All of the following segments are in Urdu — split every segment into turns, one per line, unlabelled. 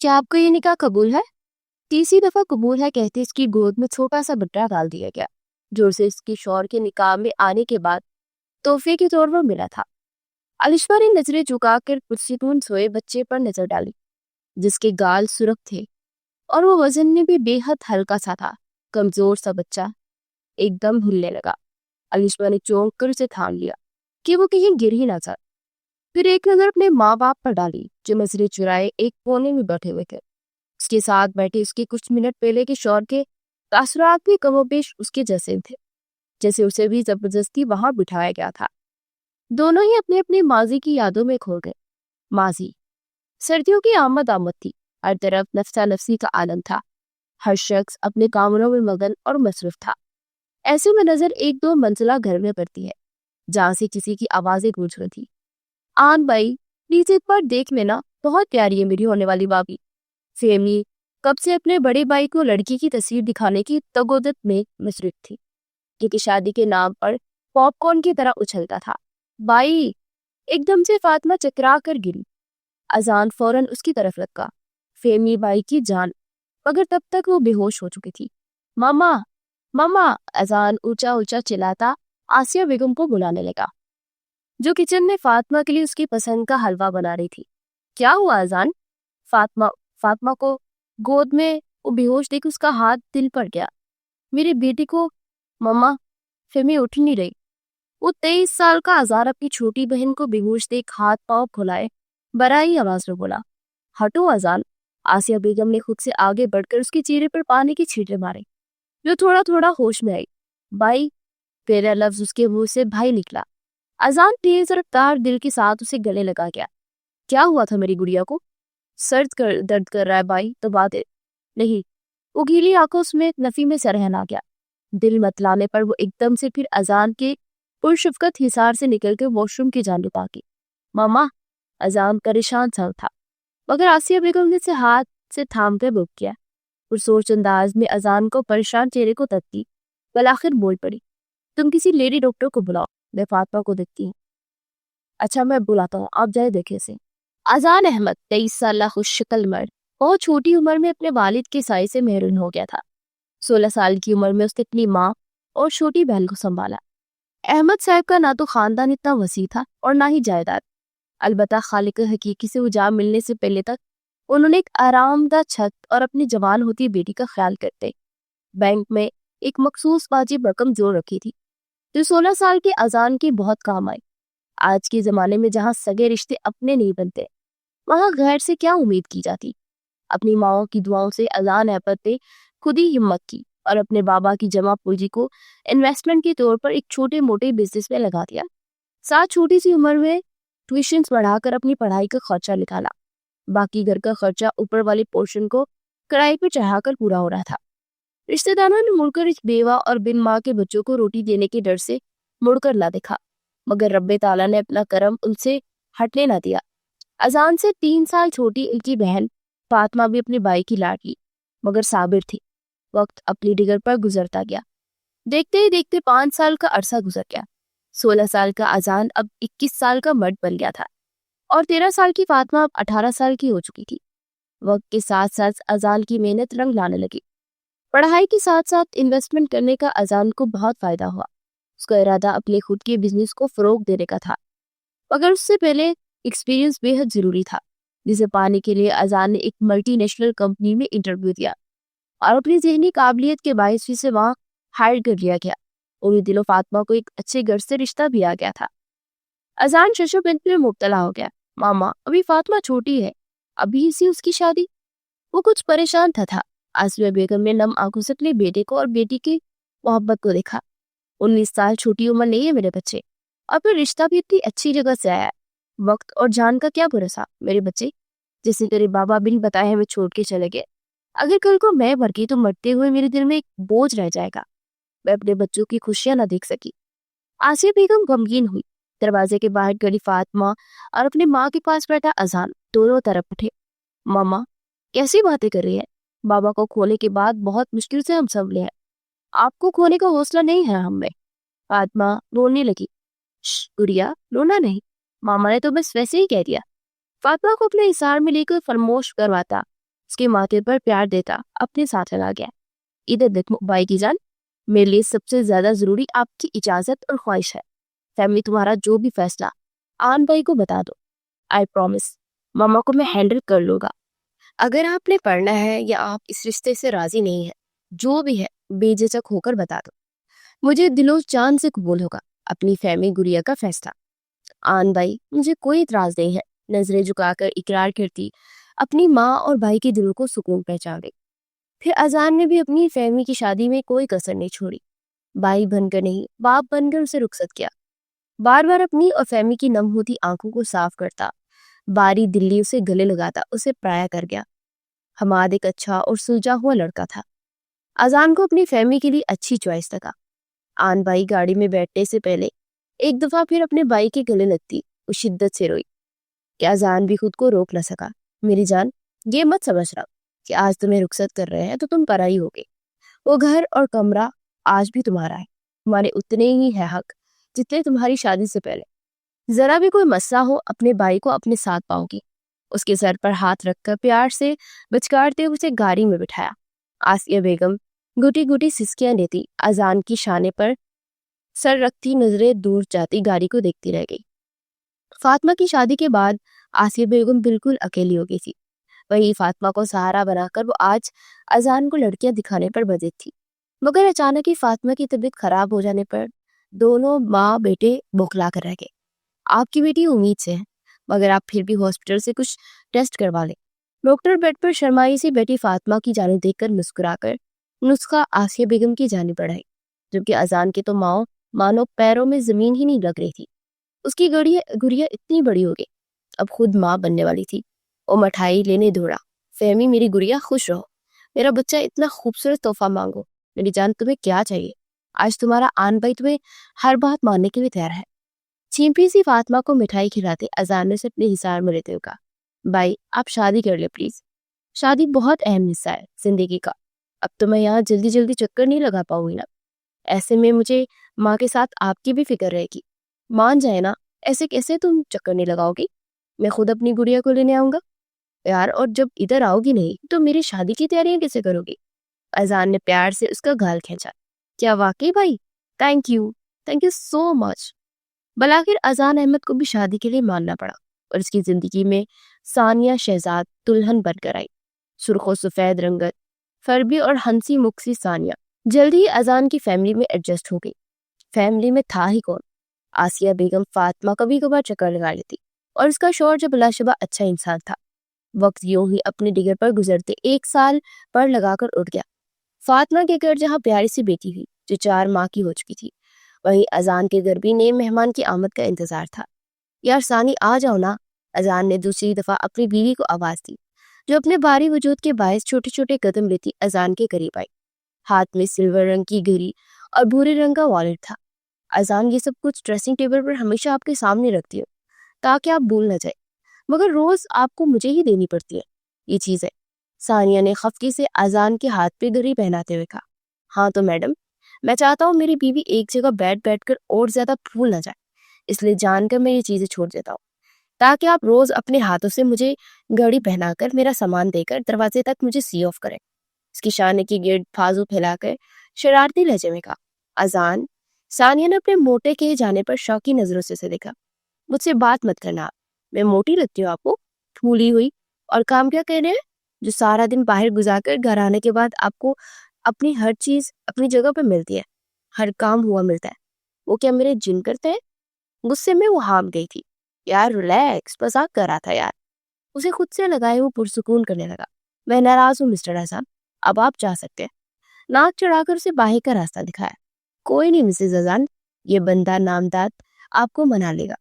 کیا آپ کو یہ نکاح قبول ہے؟ تیسری دفعہ قبول ہے کہتے اس کی گود میں چھوٹا سا بٹا ڈال دیا گیا جو اسے اس کی شوہر کے نکاح میں آنے کے بعد تحفے کے طور پر ملا تھا۔ الشفا نے نظریں جھکا کر پرسکون سوئے بچے پر نظر ڈالی جس کے گال سرخ تھے اور وہ وزن میں بھی بے حد ہلکا سا تھا۔ کمزور سا بچہ ایک دم ہلنے لگا۔ الشفا نے چونک کر اسے تھام لیا کہ وہ کہیں گر ہی نہ جائے۔ پھر ایک نظر اپنے ماں باپ پر ڈالی جو نظریں چرائے ایک کونے میں بیٹھے ہوئے تھے۔ اس کے ساتھ بیٹھے اس کے کچھ منٹ پہلے کے شوہر کے تاثرات بھی کم و بیش اس کے جیسے تھے، جیسے اسے بھی زبردستی وہاں بٹھایا گیا تھا۔ دونوں ہی اپنے اپنے ماضی کی یادوں میں کھو گئے۔ ماضی سردیوں کی آمد تھی، ہر طرف نفسا نفسی کا عالم تھا، ہر شخص اپنے کاموں میں مگن اور مصروف تھا۔ ایسے میں نظر ایک دو منزلہ گھر میں پڑتی ہے جہاں سے کسی کی آوازیں گونج رہی تھی۔ آن بھائی پلیز ایک بار دیکھ لینا، بہت پیاری ہے میری ہونے والی بابی۔ فیمی کب سے اپنے بڑے بھائی کو لڑکی کی تصویر دکھانے کی تگودت میں مصروف تھی کیونکہ شادی کے نام پر پاپ کارن کی طرح اچھلتا تھا۔ بھائی ایک دم سے فاطمہ چکرا کر گری۔ اذان فوراً اس کی طرف لگا۔ فیمی بھائی کی جان، مگر تب تک وہ بے ہوش ہو چکی تھی۔ ماما ماما، اذان اونچا اونچا چلاتا آسیہ بیگم کو بلانے لگا جو کچن میں فاطمہ کے لیے اس کی پسند کا حلوہ بنا رہی تھی۔ کیا ہوا اذان؟ فاطمہ کو گود میں وہ بے ہوش دیکھ اس کا ہاتھ دل پر گیا۔ میری بیٹی کو مما، فیمی اٹھ نہیں رہی۔ وہ 23 سال کا آزار اپنی چھوٹی بہن کو بے ہوش دیکھ ہاتھ پاؤں کھلائے برائی آواز میں بولا، ہٹو اذان۔ آسیہ بیگم نے خود سے آگے بڑھ کر اس کے چہرے پر پانی کی چھینٹیں ماری جو تھوڑا تھوڑا ہوش میں آئی۔ بھائی، پہلا لفظ اس کے منہ سے بھائی نکلا۔ اذان تیز رفتار دل کے ساتھ اسے گلے لگا گیا۔ کیا ہوا تھا میری گڑیا کو؟ درد کر رہا ہے بھائی تو بات ہے نہیں۔ وہ گیلی آنکھوں میں نفی میں سرہن آ گیا۔ دل متلانے پر وہ ایک دم سے پھر اذان کے پرشفقت حصار سے نکل کے واش روم کی جانب آگئی۔ ماما، اذان پریشان سا تھا مگر آسیہ بیگم نے اسے ہاتھ سے تھام کر روک کیا۔ پرسوچ انداز میں اذان کو پریشان چہرے کو تکتی، بالآخر بول پڑی، تم کسی لیڈی ڈاکٹر کو بلاؤ، میں فاطمہ کو دیکھتی ہوں۔ اچھا میں بلاتا ہوں، آپ جائے دیکھے سے۔ اذان احمد 23 سالہ خوش شکل مرد بہت چھوٹی عمر میں اپنے والد کے سائے سے محروم ہو گیا تھا۔ 16 سال کی عمر میں اس نے اپنی ماں اور چھوٹی بہن کو سنبھالا۔ احمد صاحب کا نہ تو خاندان اتنا وسیع تھا اور نہ ہی جائیداد، البتہ خالق حقیقی سے وہ جا ملنے سے پہلے تک انہوں نے ایک آرام دہ چھت اور اپنی جوان ہوتی بیٹی کا خیال کرتے بینک میں ایک مخصوص واجب رقم جوڑ رکھی تھی جو 16 سال کے اذان کی بہت کام آئی۔ آج کے زمانے میں جہاں سگے رشتے اپنے نہیں بنتے، وہاں غیر سے کیا امید کی جاتی۔ اپنی ماؤں کی دعاؤں سے اذان احمد نے خود ہی ہمت کی اور اپنے بابا کی جمع پونجی کو انویسٹمنٹ کے طور پر ایک چھوٹے موٹے بزنس میں لگا دیا۔ ساتھ چھوٹی سی عمر میں ٹیوشنز بڑھا کر اپنی پڑھائی کا خرچہ نکالا۔ باقی گھر کا خرچہ اوپر والے پورشن کو کرائے پہ چڑھا کر پورا ہو رہا تھا۔ رشتہ داروں نے مڑ کر اس بیوہ اور بن ماں کے بچوں کو روٹی دینے کے ڈر سے مڑ کر نہ دیکھا، مگر رب تعالیٰ نے اپنا کرم ان سے ہٹنے نہ دیا۔ اذان سے 3 سال چھوٹی ان کی بہن فاطمہ بھی اپنے بھائی کی لاڈلی مگر صابر تھی۔ وقت اپنی ڈگر پر گزرتا گیا۔ دیکھتے ہی دیکھتے 5 سال کا عرصہ گزر گیا۔ 16 سال کا اذان اب 21 سال کا مرد بن گیا تھا اور 13 سال کی فاطمہ اب 18 سال کی ہو چکی تھی۔ وقت کے ساتھ ساتھ اذان کی محنت رنگ لانے لگی۔ پڑھائی کے ساتھ ساتھ انویسٹمنٹ کرنے کا اذان کو بہت فائدہ ہوا۔ اس کا ارادہ اپنے خود کے بزنس کو فروغ دینے کا تھا، مگر اس سے پہلے ایکسپیرینس بے حد ضروری تھا جسے پانے کے لیے اذان نے ایک ملٹی نیشنل کمپنی میں انٹرویو دیا اور اپنی ذہنی قابلیت کے باعث بھی سے وہاں ہائر کر لیا گیا۔ اور دل و فاطمہ کو ایک اچھے گھر سے رشتہ بھی آ گیا تھا۔ اذان ششو بنت میں مبتلا ہو گیا۔ ماما، ابھی فاطمہ چھوٹی ہے، ابھی اسی اس کی شادی؟ وہ کچھ پریشان تھا۔ آسیہ بیگم نے نم آنکھوں سے اپنے بیٹے کو اور بیٹی کی محبت کو دیکھا۔ 19 سال چھوٹی عمر نہیں ہے میرے بچے، اور پھر رشتہ بھی اتنی اچھی جگہ سے آیا ہے۔ وقت اور جان کا کیا بھروسہ میرے بچے، جسے تیرے بابا بن بتائے ہمیں چھوڑ کے چلے گئے۔ اگر کل کو میں مر گئی تو مرتے ہوئے میرے دل میں ایک بوجھ رہ جائے گا، میں اپنے بچوں کی خوشیاں نہ دیکھ سکی۔ آسیہ بیگم غمگین ہوئی۔ دروازے کے باہر کھڑی فاطمہ اور اپنی ماں کے پاس بیٹھا اذان دونوں طرف اٹھے۔ ماما کیسی باتیں کر رہی ہے؟ بابا کو کھونے کے بعد بہت مشکل سے ہم سنبھلے ہیں، آپ کو کھونے کا حوصلہ نہیں ہے ہم میں۔ فاطمہ رونے لگی۔ گڑیا رونا نہیں، ماما نے تو بس ویسے ہی کہہ دیا۔ فاطمہ کو اپنے حصار میں لے کر فرموش کرواتا اس کے ماتھے پر پیار دیتا اپنے ساتھ لگا گیا۔ ادھر دیکھو بائی کی جان، میرے لیے سب سے زیادہ ضروری آپ کی اجازت اور خواہش ہے۔ فیملی تمہارا جو بھی فیصلہ آن بھائی کو بتا دو، آئی پرومس ماما کو میں ہینڈل کر لوں گا۔ اگر آپ نے پڑھنا ہے یا آپ اس رشتے سے راضی نہیں ہے، جو بھی ہے بے جھجک ہو کر بتا دو، مجھے دلوں جان سے قبول ہوگا اپنی فیملی گڑیا کا فیصلہ۔ آن بھائی مجھے کوئی اعتراض نہیں ہے، نظریں جھکا کر اقرار کرتی اپنی ماں اور بھائی کے دلوں کو سکون پہنچا گئی۔ پھر اذان نے بھی اپنی فیملی کی شادی میں کوئی کسر نہیں چھوڑی، بھائی بن کر نہیں باپ بن کر اسے رخصت کیا۔ بار بار اپنی اور فیملی کی نم ہوتی آنکھوں کو صاف کرتا، باری دلی اسے گلے لگاتا اسے پرایا کر گیا۔ حماد ایک اچھا اور سلجھا ہوا لڑکا تھا، اذان کو اپنی فیملی کے لیے اچھی چوائس لگا۔ آن بھائی گاڑی میں بیٹھنے سے پہلے ایک دفعہ پھر اپنے بھائی کے گلے لگتی وہ شدت سے روئی کہ اذان بھی خود کو روک نہ سکا۔ میری جان، یہ مت سمجھ رہا کہ آج تمہیں رخصت کر رہے ہیں تو تم پرائی ہوگے، وہ گھر اور کمرہ آج بھی تمہارا ہے، تمہارے اتنے ہی ہے حق جتنے تمہاری شادی سے پہلے۔ ذرا بھی کوئی مسئلہ ہو اپنے بھائی کو اپنے ساتھ پاؤ گی۔ اس کے سر پر ہاتھ رکھ کر پیار سے بچکارتے اسے گاڑی میں بٹھایا۔ آسیہ بیگم گھٹی گھٹی سسکیاں لیتی اذان کی شانے پر سر رکھتی نظریں دور جاتی گاڑی کو دیکھتی رہ گئی۔ فاطمہ کی شادی کے بعد آسیہ بیگم بالکل اکیلی ہو گئی تھی۔ وہی فاطمہ کو سہارا بنا کر وہ آج اذان کو لڑکیاں دکھانے پر بزد تھی، مگر اچانک ہی فاطمہ کی طبیعت خراب ہو جانے پر دونوں ماں بیٹے بوکھلا کر رہ گئے۔ آپ کی بیٹی امید سے ہے، مگر آپ پھر بھی ہاسپٹل سے کچھ ٹیسٹ کروا لیں۔ ڈاکٹر بیڈ پر شرمائی سی بیٹی فاطمہ کی جانب دیکھ کر مسکرا کر نسخہ آسیہ بیگم کی جانب بڑھائی، جبکہ اذان کے تو مانو پیروں میں زمین ہی نہیں لگ رہی تھی۔ اس کی گڑیا اتنی بڑی ہو گئی، اب خود ماں بننے والی تھی۔ وہ مٹھائی لینے دوڑا، فہمی میری گڑیا خوش رہو، میرا بچہ اتنا خوبصورت تحفہ مانگو۔ میری جان تمہیں کیا چاہیے؟ آج تمہارا آن بھائی تمہیں ہر بات ماننے کے لیے تیار ہے۔ چیمپی سی فاطمہ کو مٹھائی کھلاتے اذان نے سے اپنے حصار میں لیتے ہوئے کہا، بھائی آپ شادی کر لیں پلیز، شادی بہت اہم حصہ ہے زندگی کا۔ اب تو میں یہاں جلدی جلدی چکر نہیں لگا پاؤں گی نا، ایسے میں مجھے ماں کے ساتھ آپ کی بھی فکر رہے گی۔ مان جائے نا، ایسے کیسے تم چکر نہیں لگاؤ گی؟ میں خود اپنی گڑیا کو لینے آؤں گا یار، اور جب ادھر آؤ گی نہیں تو میری شادی کی تیاریاں کیسے کرو گی؟ اذان نے پیار سے اس کا گال کھینچا۔ کیا واقعی بھائی؟ تھینک یو سو مچ۔ بلاخر اذان احمد کو بھی شادی کے لیے ماننا پڑا اور اس کی زندگی میں ثانیہ شہزاد دلہن بن کر آئی۔ سرخ و سفید رنگت، فربی اور ہنسی مکسی ثانیہ جلدی ہی اذان کی فیملی میں ایڈجسٹ ہو گئی۔ فیملی میں تھا ہی کون؟ آسیہ بیگم فاطمہ کبھی کبھار چکر لگا لیتی اور اس کا شوہر جو بلا شبہ اچھا انسان تھا۔ وقت یوں ہی اپنے ڈگر پر گزرتے 1 سال پر لگا کر اٹھ گیا۔ فاطمہ کے گھر جہاں پیاری سی بیٹی ہوئی جو 4 ماہ کی ہو چکی تھی، وہیں اذان کے گھر بھی نئے مہمان کی آمد کا انتظار تھا۔ یار ثانی آ جاؤ نا، اذان نے دوسری دفعہ اپنی بیوی کو آواز دی، جو اپنے بھاری وجود کے باعث چھوٹے چھوٹے قدم لیتی اذان کے قریب آئی۔ ہاتھ میں سلور رنگ کی گھڑی اور بھورے رنگ کا والیٹ تھا۔ اذان یہ سب کچھ ڈریسنگ ٹیبل پر ہمیشہ آپ کے سامنے رکھتی ہو تاکہ آپ بھول نہ جائے، مگر روز آپ کو مجھے ہی دینی پڑتی ہے یہ چیزیں۔ ثانیہ نے خفگی سے اذان کے ہاتھ پہ گھڑی پہناتے ہوئے کہا، ہاں تو میڈم، میں چاہتا ہوں میری بیوی ایک جگہ بیٹھ کر اور زیادہ بھول نہ جائے، اس لیے جان کر میں یہ چیزیں چھوڑ دیتا ہوں تاکہ آپ روز اپنے ہاتھوں سے مجھے گھڑی پہنا کر میرا سامان دے کر دروازے تک مجھے سی آف کریں۔ اس کی شانے کی گرد بازو پھیلا کر شرارتی لہجے میں کہا۔ اذان، ثانیہ نے اپنے موٹے کہے جانے پر شوقی نظروں سے اسے دیکھا۔ مجھ سے بات مت کرنا، میں موٹی لگتی ہوں آپ کو؟ پھولی ہوئی، اور کام کیا کہہ رہے ہیں جو سارا دن باہر گزار کر گھر آنے کے بعد آپ کو اپنی ہر چیز اپنی جگہ پہ ملتی ہے، ہر کام ہوا ملتا ہے، وہ کیا میرے جن کرتے ہیں؟ غصے میں وہ ہام گئی تھی۔ یار ریلیکس، مذاق کر رہا تھا یار۔ اسے خود سے لگائے وہ پرسکون کرنے لگا۔ میں ناراض ہوں مسٹر احسان، اب آپ جا سکتے ہیں۔ ناک چڑھا کر اسے باہر کا راستہ دکھایا۔ کوئی نہیں مسز اذان، یہ بندہ نامداد آپ کو منا لے گا،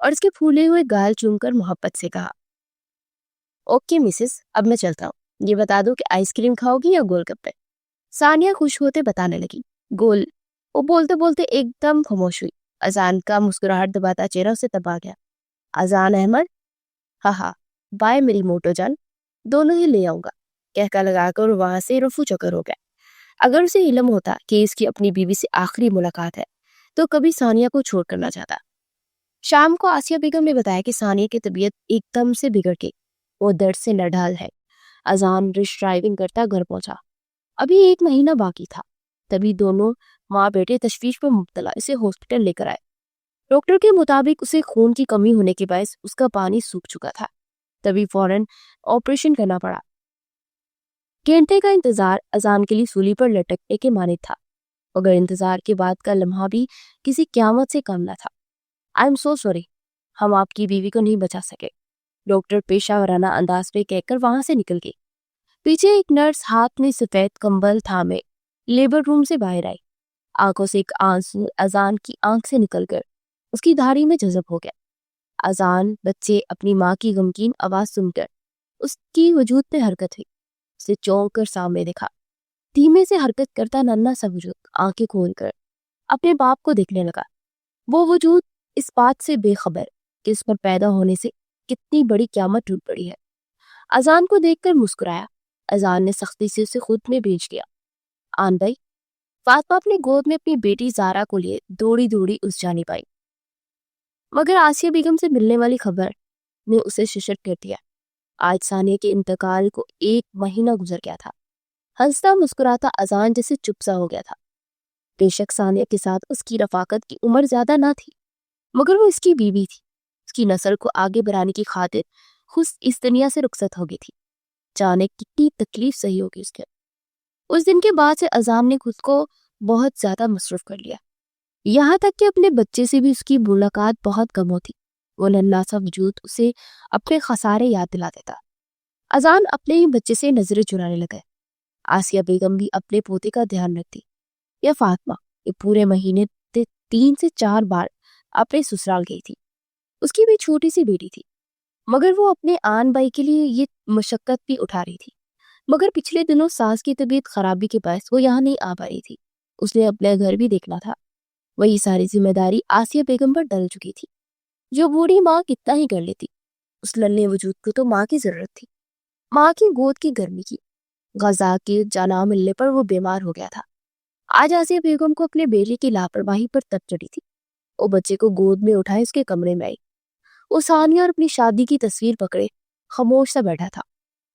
اور اس کے پھولے ہوئے گال چوم کر محبت سے کہا، اوکے مسز، اب میں چلتا ہوں، یہ بتا دو کہ آئس کریم کھاؤ گی یا گول گپے؟ ثانیہ خوش ہوتے بتانے لگی، گول۔ وہ بولتے بولتے ایک دم خاموش ہوئی۔ اذان کا مسکراہٹ دباتا چہرہ اسے تبا گیا۔ اذان احمد، ہاں بائے میری موٹو جان، دونوں ہی لے آؤں گا، کہہ کا لگا کر وہاں سے رفو چکر ہو گیا۔ اگر اسے علم ہوتا کہ اس کی اپنی بیوی سے آخری ملاقات ہے تو کبھی ثانیہ کو چھوڑ کر نہ جاتا۔ شام کو آسیہ بیگم نے بتایا کہ ثانیہ کی طبیعت ایک دم سے بگڑ گئی، وہ درد سے نڈھال ہے، اذان رش ڈرائیونگ کرتا گھر پہنچا۔ ابھی 1 مہینہ باقی تھا، تبھی دونوں ماں بیٹے تشویش میں مبتلا اسے ہاسپٹل لے کر آئے۔ ڈاکٹر کے مطابق اسے خون کی کمی ہونے کے باعث اس کا پانی سوکھ چکا تھا، تبھی فوراً آپریشن کرنا پڑا۔ گھنٹے کا انتظار اذان کے لیے سولی پر لٹکنے کے مانند تھا، مگر انتظار کے بعد کا لمحہ بھی کسی قیامت سے کم نہ تھا۔ آئی ایم سو سوری، ہم آپ کی بیوی کو نہیں بچا سکے، ڈاکٹر پیشہ ورانہ انداز میں کہہ کر وہاں سے نکل گئی۔ پیچھے ایک نرس ہاتھ میں سفید کمبل تھامے لیبر روم سے باہر آئی۔ آنکھوں سے ایک آنسو اذان کی آنکھ سے نکل کر اس کی دھاڑی میں جذب ہو گیا۔ اذان بچے اپنی ماں کی غمگین آواز سن کر اس کی وجود پہ حرکت ہوئی، اسے چونک کر سامنے دیکھا۔ دھیمے سے حرکت کرتا ننھا سا وجود آنکھیں کھول کر اپنے باپ کو دیکھنے لگا۔ وہ وجود اس بات سے بے خبر کہ اس پر پیدا ہونے سے کتنی بڑی قیامت ٹوٹ پڑی ہے۔ اذان کو دیکھ کر مسکرایا۔ اذان نے سختی سے اسے خود میں بھیج دیا۔ آن بھائی، فاطمہ اپنی گود میں اپنی بیٹی زارا کو لیے دوڑی دوڑی اس جانب آئی، مگر آسیہ بیگم سے ملنے والی خبر نے اسے ششٹ کر دیا۔ آج ثانیہ کے انتقال کو 1 مہینہ گزر گیا تھا۔ ہنستا مسکراتا اذان جیسے چپ سا ہو گیا تھا۔ بے شک ثانیہ کے ساتھ اس کی رفاقت کی عمر زیادہ نہ تھی، مگر وہ اس کی بیوی تھی۔ اس کی نسل کو آگے بڑھانے کی خاطر خود اس دنیا سے رخصت ہو گئی تھی۔ جانے کتنی تکلیف سہی ہوگی اس کے۔ اس دن کے بعد سے اذان نے خود کو بہت زیادہ مصروف کر لیا، یہاں تک کہ اپنے بچے سے بھی اس کی ملاقات بہت کم ہوتی۔ وہ ننھا سا وجود اسے اپنے خسارے یاد دلا دیتا۔ اذان اپنے ہی بچے سے نظریں چرانے لگے۔ آسیہ بیگم بھی اپنے پوتے کا دھیان رکھتی۔ یا فاطمہ یہ پورے مہینے 3 سے 4 بار اپنے سسرال گئی تھی۔ اس کی بھی چھوٹی سی بیٹی تھی، مگر وہ اپنے آن بھائی کے لیے یہ مشقت بھی اٹھا رہی تھی۔ مگر پچھلے دنوں ساس کی طبیعت خرابی کے باعث وہ یہاں نہیں آ پا رہی تھی۔ اس نے اپنے گھر بھی دیکھنا تھا۔ وہی ساری ذمہ داری آسیہ بیگم پر ڈل چکی تھی، جو بوڑھی ماں کتنا ہی کر لیتی۔ اس للے وجود کو تو ماں کی ضرورت تھی، ماں کی گود کی گرمی کی۔ غذا کے جانا ملنے پر وہ بیمار ہو گیا تھا۔ آج آسیہ بیگم کو اپنے بیٹے کی لاپرواہی پر تپ چڑھی تھی۔ وہ بچے کو گود میں اٹھائے اس کے کمرے میں آئی۔ وہ ثانیہ اور اپنی شادی کی تصویر پکڑے خاموش سا بیٹھا تھا۔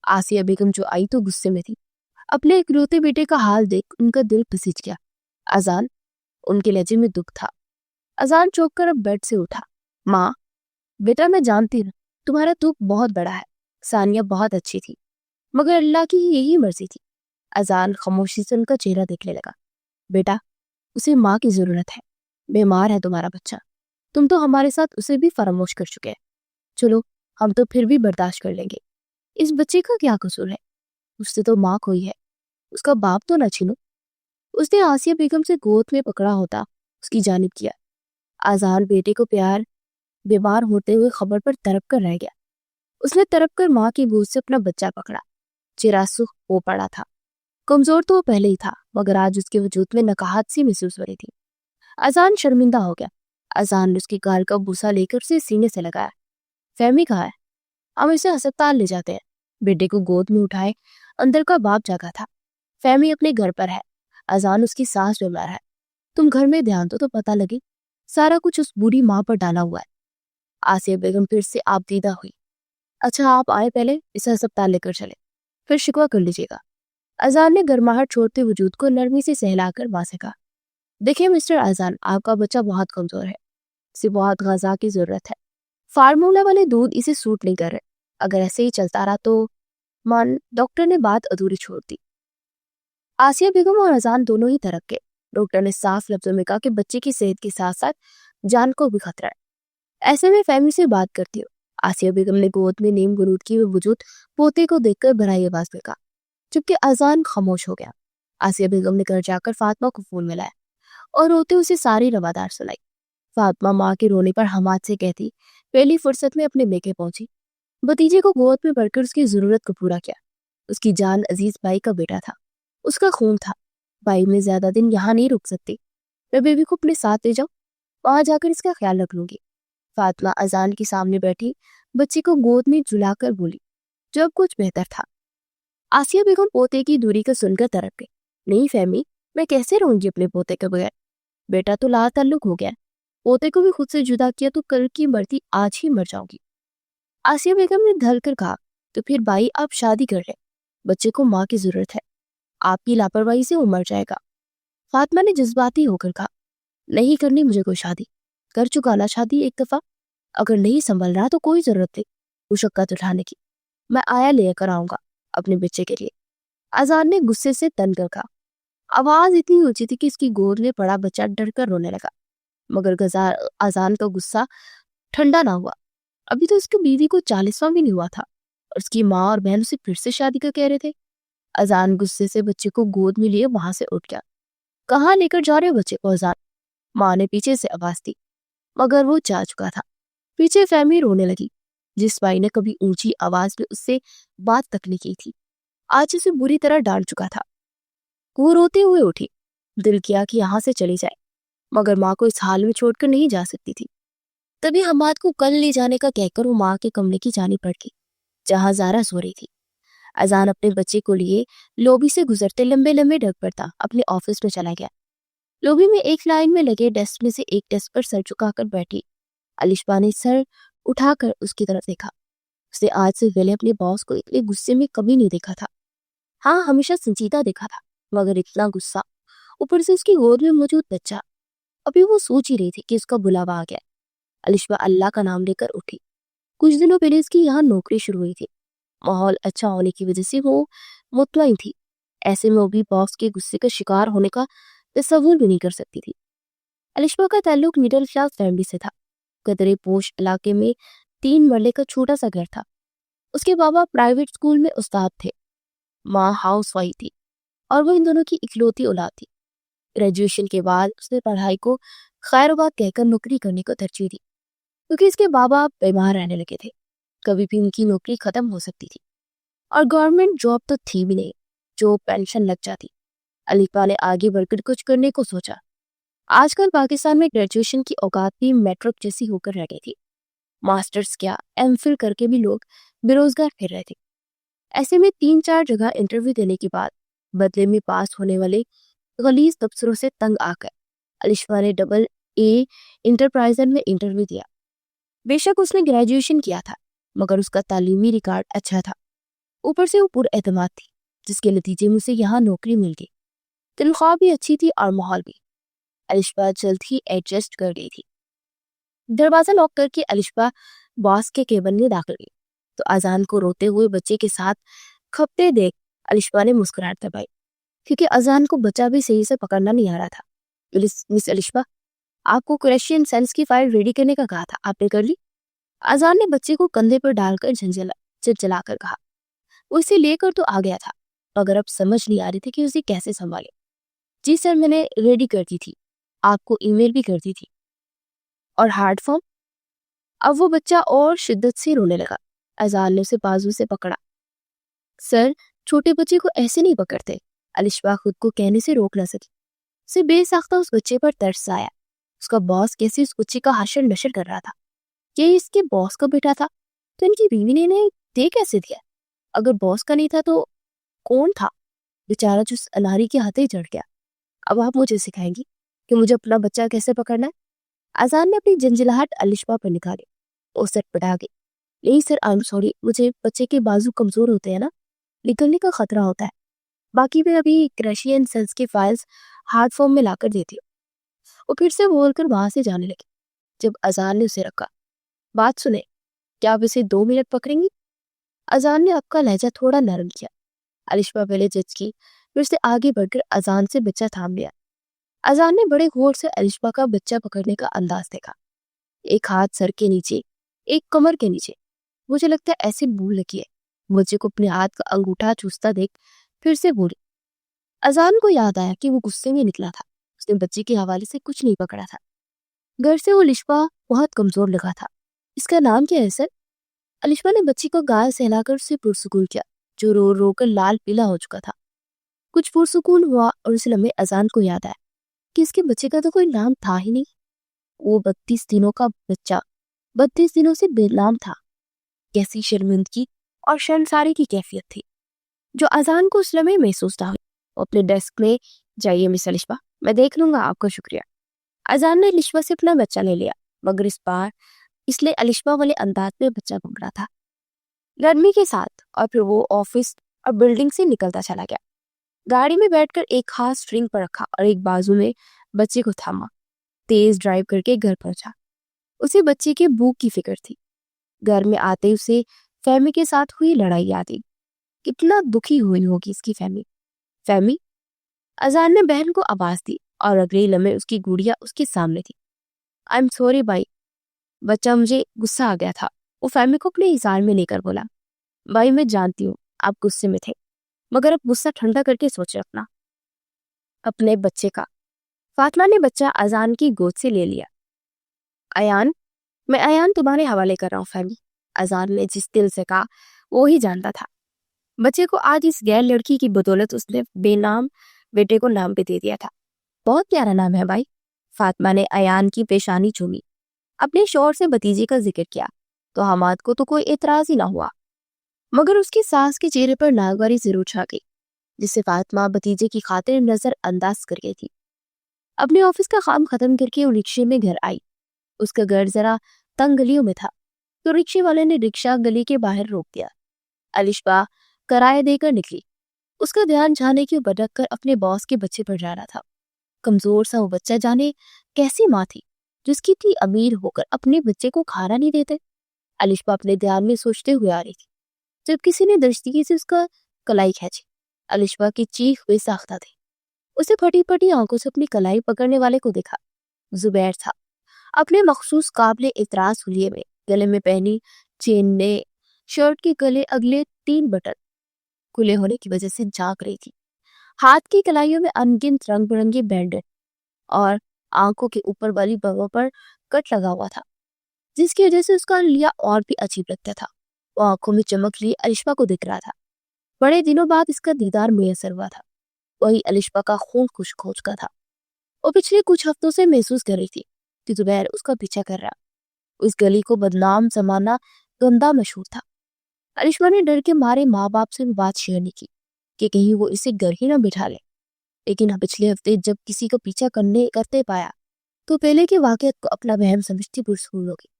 آسیہ بیگم جو آئی تو غصے میں تھی۔ اپنے اکلوتے بیٹے کا حال دیکھ ان کا دل پسچ گیا۔ اذان، ان کے لہجے میں دکھ تھا۔ اذان چوک کر اب بیڈ سے اٹھا۔ ماں، بیٹا میں جانتی ہوں تمہارا دکھ بہت بڑا ہے، ثانیہ بہت اچھی تھی، مگر اللہ کی یہی مرضی تھی۔ اذان خاموشی سے ان کا چہرہ دیکھنے لگا۔ بیٹا، اسے ماں کی ضرورت ہے، بیمار ہے تمہارا بچہ، تم تو ہمارے ساتھ اسے بھی فراموش کر چکے ہیں۔ چلو ہم تو پھر بھی برداشت کر لیں گے، اس بچے کا کیا قصور ہے؟ اس سے تو ماں کوئی ہے، اس کا باپ تو نہ چھینو۔ اس نے آسیہ بیگم سے گود میں پکڑا ہوتا اس کی جانب کیا۔ اذان بیٹے کو پیار بیمار ہوتے ہوئے خبر پر تڑپ کر رہ گیا۔ اس نے تڑپ کر ماں کی گود سے اپنا بچہ پکڑا۔ چہرہ سرخ ہو پڑا تھا۔ کمزور تو وہ پہلے ہی تھا، مگر آج اس کے وجود میں نکہت سی محسوس ہو رہی تھی۔ اذان شرمندہ ہو گیا۔ اذان نے اس کی گال کا بوسہ لے کر اسے سینے سے لگایا۔ فہمی کہاں ہے؟ ہم اسے ہسپتال لے جاتے ہیں۔ بیٹے کو گود میں اٹھائے اندر کا باپ جاگا تھا۔ فہمی اپنے گھر پر ہے، اذان اس کی ساس بیمار ہے، تم گھر میں دھیان دو تو پتہ لگے۔ سارا کچھ اس بوڑھی ماں پر ڈالا ہوا ہے۔ آسیہ بیگم پھر سے آپ دیدہ ہوئی۔ اچھا آپ آئے، پہلے اسے ہسپتال لے کر چلے، پھر شکوہ کر لیجیے گا۔ اذان نے گرماہٹ چھوڑتے وجود کو نرمی سے سہلا کر ماں سے کہا، دیکھیں مسٹر اذان، آپ کا بچہ بہت کمزور ہے، اسے بہت غذا کی ضرورت ہے، فارمولا والے دودھ اسے سوٹ نہیں کر رہے، اگر ایسے ہی چلتا رہا تو ڈاکٹر نے بات ادھوری چھوڑ دی۔ آسیہ بیگم اور اذان دونوں ہی ترک گئے۔ ڈاکٹر نے صاف لفظوں میں کہا کہ بچے کی صحت کے ساتھ ساتھ جان کو بھی خطرہ ہے، ایسے میں فہمی سے بات کرتی ہو۔ آسیہ بیگم نے گود میں نیم غنود کی وجود پوتے کو دیکھ کر بھرائی آواز میں کہا، جبکہ اذان خاموش ہو گیا۔ آسیہ بیگم نے گھر جا کر فاطمہ کو فون ملایا اور روتے اسے ساری روادار سنائی۔ فاطمہ ماں کے رونے پر حماد سے کہتی پہلی فرصت میں اپنے میکے پہنچی، بھتیجے کو گود میں بڑھ کر اس کی ضرورت کو پورا کیا۔ اس کی جان عزیز بھائی کا بیٹا تھا، اس کا خون تھا، بھائی میں زیادہ دن یہاں نہیں رک سکتی، میں بیبی کو اپنے ساتھ لے جاؤں، وہاں جا کر اس کا خیال رکھ لوں گی۔ فاطمہ اذان کے سامنے بیٹھی بچے کو گود میں جھلا کر بولی، جو اب کچھ بہتر تھا۔ آسیہ بیگم پوتے کی دوری کا سن کر تڑپ گئی۔ نہیں فہمی، میں کیسے رہوں گی اپنے پوتے کے بغیر؟ بیٹا تو لا تعلق ہو گیا، پوتے کو بھی خود سے جدا کیا تو کل کی مرتی آج ہی مر جاؤں گی۔ آسیہ بیگم نے دھل کر کہا، تو پھر بھائی آپ شادی کر لیں، بچے کو ماں کی ضرورت ہے، آپ کی لاپرواہی سے وہ مر جائے گا۔ فاطمہ نے جذباتی ہو کر کہا، نہیں کرنی مجھے کوئی شادی، کر چکا نا شادی ایک دفعہ، اگر نہیں سنبھل رہا تو کوئی ضرورت نہیں مشقت اٹھانے کی، میں آیا لے کر آؤں گا اپنے بچے کے لیے۔ اذان نے غصے سے تن کر کہا۔ آواز اتنی اونچی تھی کہ اس کی گود میں پڑا بچہ ڈر کر رونے لگا، مگر اذان کا غصہ ٹھنڈا نہ ہوا۔ ابھی تو اس کی بیوی کو 40واں بھی نہیں ہوا تھا اور اس کی ماں اور بہن اسے پھر سے شادی کا کہہ رہے تھے۔ اذان غصے سے بچے کو گود میں لیے وہاں سے اٹھ گیا۔ کہاں لے کر جا رہے ہو بچے کو اذان؟ ماں نے پیچھے سے آواز دی، مگر وہ جا چکا تھا۔ پیچھے فہمی رونے لگی، جس بھائی نے کبھی اونچی آواز میں اس سے بات تک نہیں کی تھی، آج اسے بری طرح ڈانٹ چکا تھا۔ وہ روتے ہوئے اٹھی، دل کیا کہ یہاں سے چلی جائے، مگر ماں کو اس حال میں چھوڑ کر نہیں جا سکتی تھی۔ تبھی حماد کو کل لے جانے کا کہہ کر وہ ماں کے کمرے کی جانب بڑھ گئی جہاں زارا سو رہی تھی۔ اذان اپنے بچے کو لیے لوبی سے گزرتے لمبے لمبے ڈگ پڑتا اپنے آفس میں چلا گیا۔ لوبی میں ایک لائن میں لگے ڈیسک میں سے ایک ڈیسک پر سر چکا کر بیٹھی الشبا نے سر اٹھا کر اس کی طرف دیکھا۔ اس نے آج سے پہلے اپنے باس کو اتنے غصے میں کبھی نہیں دیکھا تھا۔ ہاں، ہمیشہ سنجیدہ دیکھا تھا، مگر اتنا غصہ، اوپر سے اس کی گود میں موجود بچہ۔ ابھی وہ سوچ ہی رہی تھی کہ اس کا بلاوا آ گیا۔ الشبا اللہ کا نام لے کر اٹھی۔ کچھ دنوں پہلے اس کی یہاں نوکری شروع ہوئی تھی، ماحول اچھا ہونے کی وجہ سے وہ مطمئن تھی، ایسے میں وہ بھی باس کے غصے کا شکار ہونے کا تصور بھی نہیں کر سکتی تھی۔ الشبا کا تعلق مڈل کلاس فیملی سے تھا، قدرے پوش علاقے میں 3 مرلے کا چھوٹا سا گھر تھا۔ اس کے بابا پرائیویٹ سکول میں استاد تھے، ماں ہاؤس وائف تھی اور وہ ان دونوں کی اکلوتی اولاد تھی۔ گریجویشن کے بعد اس نے پڑھائی کو خیر وباد کہہ کر نوکری کرنے کو ترجیح دی، کیونکہ اس کے بابا بیمار رہنے لگے تھے، کبھی بھی ان کی نوکری ختم ہو سکتی تھی، اور گورنمنٹ جاب تو تھی بھی نہیں جو پینشن لگ جاتی۔ الشبا نے آگے بڑھ کر کچھ کرنے کو سوچا۔ آج کل پاکستان میں گریجویشن کی اوقات بھی میٹرک جیسی ہو کر رہ گئی تھی، ماسٹرز کیا ایم فل کر کے بھی لوگ بے روزگار پھر رہے تھے۔ ایسے میں 3-4 جگہ انٹرویو دینے کے بعد بدلے میں پاس ہونے والے غلیظ تبصروں سے تنگ آ کر الشبا نے AA انٹرپرائزر میں انٹرویو دیا۔ بے شک اس نے گریجویشن کیا تھا، مگر اس کا تعلیمی ریکارڈ اچھا تھا، اوپر سے وہ پر اعتماد تھی، جس کے نتیجے میں اسے یہاں نوکری مل گئی۔ تنخواہ بھی اچھی تھی اور ماحول بھی۔ الشبا جلد ہی ایڈجسٹ کر گئی تھی۔ دروازہ لاک کر کے الشبا باس کے کیبن میں داخل گئی تو اذان کو روتے ہوئے بچے کے ساتھ کھپتے دیکھ الشبا نے مسکراہٹ دبائی، کیونکہ اذان کو بچہ بھی صحیح سے پکڑنا نہیں آ رہا تھا۔ مس الشبا، آپ کو کریشین سینس کی فائل ریڈی کرنے کا کہا تھا، آپ نے کر لی؟ اذان نے بچے کو کندھے پر ڈال کر جھنجھلا کر کہا۔ وہ اسے لے کر تو آ گیا تھا، مگر اب سمجھ نہیں آ رہی تھی کہ اسے کیسے سنبھالے۔ جی سر، میں نے ریڈی کر دی تھی، آپ کو ای میل بھی کر دی تھی۔ اور ہارڈ فارم؟ اب وہ بچہ اور شدت سے رونے لگا۔ اذان نے اسے بازو سے پکڑا۔ سر، چھوٹے بچے کو ایسے نہیں پکڑتے۔ الشبا خود کو کہنے سے روک نہ سکی۔ اسے بے ساختہ اس بچے پر ترس آیا۔ اس کا باس کیسے اس بچے کا حشر نشر کر رہا تھا؟ یہ اس کے باس کا بیٹا تھا تو ان کی بیوی نے انہیں دے کیسے دیا؟ اگر باس کا نہیں تھا تو کون تھا؟ بیچارہ جو اناری کے ہاتھے چڑھ گیا۔ اب آپ مجھے سکھائیں گی کہ مجھے اپنا بچہ کیسے پکڑنا ہے؟ اذان نے اپنی جھنجھلاہٹ الشبا پر نکالی۔ وہ سر پٹا گئی۔ نہیں سر، آئی ایم سوری، مجھے بچے کے بازو کمزور ہوتے ہیں نا، نکلنے کا خطرہ ہوتا ہے۔ باقی میں ابھی کریشین سینس کی فائلز ہارڈ فارم میں لا کر دیتی ہوں۔ وہ پھر سے بول کر وہاں سے جانے لگی۔ جب اذان نے اسے رکھا، بات سنیں، کیا آپ اسے 2 منٹ پکڑیں گی؟ اذان نے اب کا لہجہ تھوڑا نرم کیا۔ الشبا پہلے جج کی، پھر سے آگے بڑھ کر اذان سے بچہ تھام لیا۔ اذان نے بڑے غور سے الشبا کا بچہ پکڑنے کا انداز دیکھا، ایک ہاتھ سر کے نیچے، ایک کمر کے نیچے۔ مجھے لگتا ہے ایسے بھول لگی ہے۔ بچے کو اپنے ہاتھ کا انگوٹھا چوستا دیکھ پھر سے بولی۔ اذان کو یاد آیا کہ وہ غصے میں نکلا تھا، اس نے بچے کے حوالے سے کچھ نہیں پکڑا تھا۔ گھر سے وہ الشبا بہت کمزور لگا تھا۔ اس کا نام کیا ہے سر؟ الشبا نے بچی کو گال سہلا کر اسے پرسکون کیا، جو رو رو کر لال پیلا ہو چکا تھا۔ کچھ پرسکون ہوا اور اس لمحے اذان کو یاد آیا کہ اس کے بچے کا تو کوئی نام تھا ہی نہیں۔ وہ 32 دنوں کا بچہ 32 دنوں سے بے نام تھا۔ کیسی شرمندگی اور شرمساری کی کیفیت تھی جو اذان کو اس لمحے محسوس نہ ہوئی۔ وہ اپنے ڈیسک میں جائیے مس الشبا، میں دیکھ لوں گا، آپ کا شکریہ۔ اذان نے الشبا سے اپنا بچہ لے لیا، مگر اس بار اس لیے الشبا والے انداز میں بچہ پکڑا تھا، گرمی کے ساتھ، اور پھر وہ آفس اور بلڈنگ سے نکلتا چلا گیا۔ گاڑی میں بیٹھ کر ایک ہاتھ سٹرنگ پر رکھا اور ایک بازو میں بچے کو تھاما، تیز ڈرائیو کر کے گھر پہنچا۔ اسے بچے کے بھوک کی فکر تھی۔ گھر میں آتے اسے فہمی کے ساتھ ہوئی لڑائی یاد آئی۔ کتنا دکھی ہوئی ہوگی اس کی فہمی۔ فہمی، اذان نے بہن کو آواز دی اور اگلے لمحے اس کی گڑیا اس کے سامنے تھی۔ آئی ایم سوری بھائی، بچہ مجھے غصہ آ گیا تھا، وہ فہمی کو اپنے اظہار میں لے کر بولا۔ بھائی میں جانتی ہوں آپ غصے میں تھے، مگر اب غصہ ٹھنڈا کر کے سوچ رکھنا اپنے بچے کا۔ فاطمہ نے بچہ اذان کی گود سے لے لیا۔ ایان، میں ایان تمہارے حوالے کر رہا ہوں فہمی، اذان نے جس دل سے کہا وہ ہی جانتا تھا۔ بچے کو آج اس غیر لڑکی کی بدولت اس نے بے نام بیٹے کو نام پہ دے دیا تھا۔ بہت پیارا نام ہے بھائی۔ فاطمہ نے ایان کی پیشانی چومی، اپنے شوہر سے بھتیجے کا ذکر کیا تو حماد کو تو کوئی اعتراض ہی نہ ہوا، مگر اس کی ساس کے چہرے پر ناگواری ضرور چھا گئی، جس سے فاطمہ بھتیجے کی خاطر نظر انداز کر گئی تھی۔ اپنے آفس کا کام ختم کر کے وہ رکشے میں گھر آئی۔ اس کا گھر ذرا تنگ گلیوں میں تھا تو رکشے والے نے رکشہ گلی کے باہر روک دیا۔ الشبا کرایہ دے کر نکلی۔ اس کا دھیان جانے کیوں بھٹک کر اپنے باس کے بچے پر جا رہا تھا۔ کمزور سا وہ بچہ جانے کیسی ماں تھی جس کی تھی امیر ہو کر اپنے بچے کو کھانا نہیں دیتے۔ الشبا اپنے دھیان میں سوچتے ہوئے آ رہی تھی جب کسی نے درستگی سے اس کا کلائی کھینچی۔ الشبا کی چیخ بے ساختہ تھی۔ اسے پھٹی پھٹی آنکھوں سے اپنی کلائی پکڑنے والے کو دیکھا۔ زبیر تھا، اپنے مخصوص قابل اعتراض حلیے میں، گلے میں پہنی چین نے شرٹ کے گلے اگلے 3 بٹن کھلے ہونے کی وجہ سے جھانک رہی تھی۔ ہاتھ کی کلائیوں میں انگنت رنگ برنگے بینڈل اور آنکھوں کے اوپر والی بغوں پر کٹ لگا ہوا تھا، جس کی وجہ سے اس کا لیا اور بھی عجیب لگتا تھا۔ وہ آنکھوں میں چمک لیے الشبا کو دکھ رہا تھا۔ بڑے دنوں بعد اس کا دیدار میسر ہوا تھا۔ وہی الشبا کا خون خشک ہو چکا تھا۔ وہ پچھلے کچھ ہفتوں سے محسوس کر رہی تھی کہ زبیر اس کا پیچھا کر رہا۔ اس گلی کو بدنام زمانہ گندا مشہور تھا۔ الشبا نے ڈر کے مارے ماں باپ سے بات شیئر نہیں کی کہ کہیں وہ اسے گھر ہی نہ بٹھا لے، لیکن پچھلے ہفتے جب کسی کو پیچھا کرتے پایا تو پہلے کے واقعات کو اپنا وہم سمجھتی پرسکون ہو گئی۔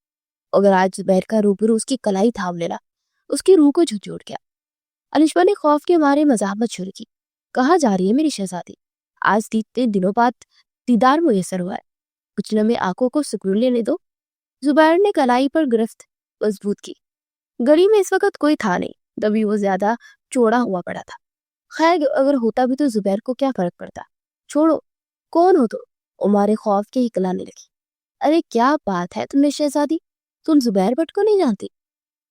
اگر آج زبیر کا روبرو اس کی کلائی تھام لینا، اس کی روح کو جھنجھوڑ گیا۔ الشبا نے خوف کے مارے مزاحمت شروع کی۔ کہاں جا رہی ہے میری شہزادی؟ آج 3 دنوں بعد دیدار میسر ہوا ہے، کچھ لمحے آنکھوں کو سکون لینے دو۔ زبیر نے کلائی پر گرفت مضبوط کی۔ گلی میں اس وقت کوئی تھا نہیں، تبھی وہ زیادہ چوڑا ہوا پڑا تھا۔ خیر اگر ہوتا بھی تو زبیر کو کیا فرق پڑتا؟ چھوڑو، کون ہو تو؟ عمارے خوف کے ہی کلانے لگی۔ ارے کیا بات ہے تمہیں شہزادی، تم زبیر بٹ کو نہیں جانتی؟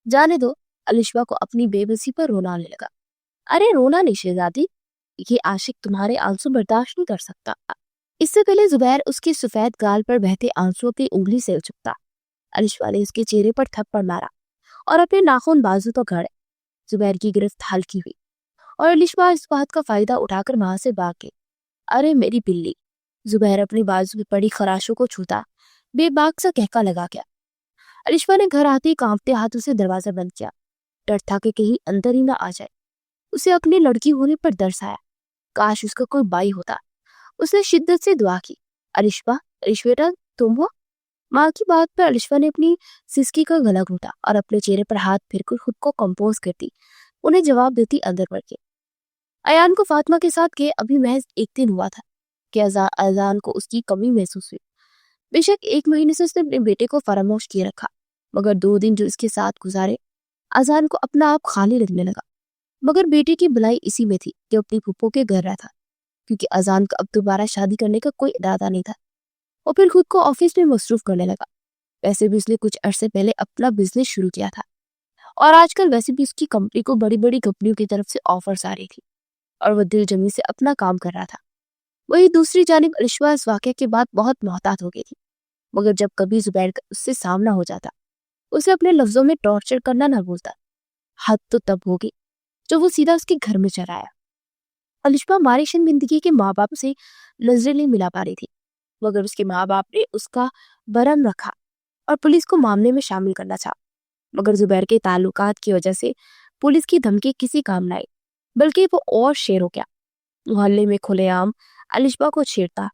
جانے دو۔ الشبا کو اپنی بے بسی پر رونا آنے لگا۔ ارے رونا نہیں شہزادی، یہ عاشق تمہارے آنسو برداشت نہیں کر سکتا۔ اس سے پہلے زبیر اس کے سفید گال پر بہتے آنسو کی انگلی سے چپتا، الشبا نے اس کے چہرے پر تھپڑ مارا اور اپنے ناخن بازو تو گھڑے۔ زبیر کی گرفت ہلکی ہوئی اور الشبا اس بات کا فائدہ اٹھا کر وہاں سے بھاگ گئی۔ ارے میری بلی، زبیر اپنی بازو پہ پڑی خراشوں کو چھوتا بے باک سا کہکا لگا گیا۔ الشبا نے گھر آتے کانپتے ہاتھوں سے دروازہ بند کیا، ڈر تھا کہ کہیں اندر ہی نہ آ جائے۔ اسے اپنی لڑکی ہونے پر ترس آیا، کاش اس کا کوئی بھائی ہوتا۔ اس نے شدت سے دعا کی، الشبا تم ہو؟ ماں کی بات پر الشبا نے اپنی سسکی کا گلا گھونٹا اور اپنے چہرے پر ہاتھ پھیر کر خود کو کمپوز کرتی انہیں جواب دیتی اندر بڑھ کے۔ ایان کو فاطمہ کے ساتھ گئے ابھی محض 1 دن ہوا تھا کہ اذان کو اس کی کمی محسوس ہوئی۔ بے شک 1 مہینے سے اس نے اپنے بیٹے کو فراموش کیے رکھا، مگر 2 دن جو اس کے ساتھ گزارے اذان کو اپنا آپ خالی لگنے لگا۔ مگر بیٹے کی بلائی اسی میں تھی کہ اپنی پھپھو کے گھر رہتا، کیونکہ اذان کا اب دوبارہ شادی کرنے کا کوئی ارادہ نہیں تھا۔ وہ پھر خود کو آفس میں مصروف کرنے لگا۔ ویسے بھی اس نے کچھ عرصے پہلے اپنا بزنس شروع کیا تھا اور آج کل ویسے بھی اس کی کمپنی کو بڑی بڑی کمپنیوں کی طرف سے آفرز آ رہی تھی اور وہ دل جمی سے اپنا کام کر رہا تھا۔ وہی دوسری جانب الشبا اس واقعے کے بعد بہت محتاط ہو گئی تھی، مگر جب کبھی زبیر کا اس سے سامنا ہو جاتا اسے اپنے لفظوں میں ٹارچر کرنا نہ بھولتا۔ حد تو تب ہوگی جب وہ سیدھا اس کے گھر میں چلا آیا۔ الشبا ماری شرمندگی کے ماں باپ سے نظریں نہیں ملا پا رہی تھی، مگر اس کے ماں باپ نے اس کا برہم رکھا اور پولیس کو معاملے میں شامل کرنا چاہا، مگر زبیر کے تعلقات کی وجہ سے پولیس کی دھمکی کسی کام نہ آئی، بلکہ وہ اور شیر ہو گیا۔ محلے میں کھلے عام الشبا کو چھیڑتا،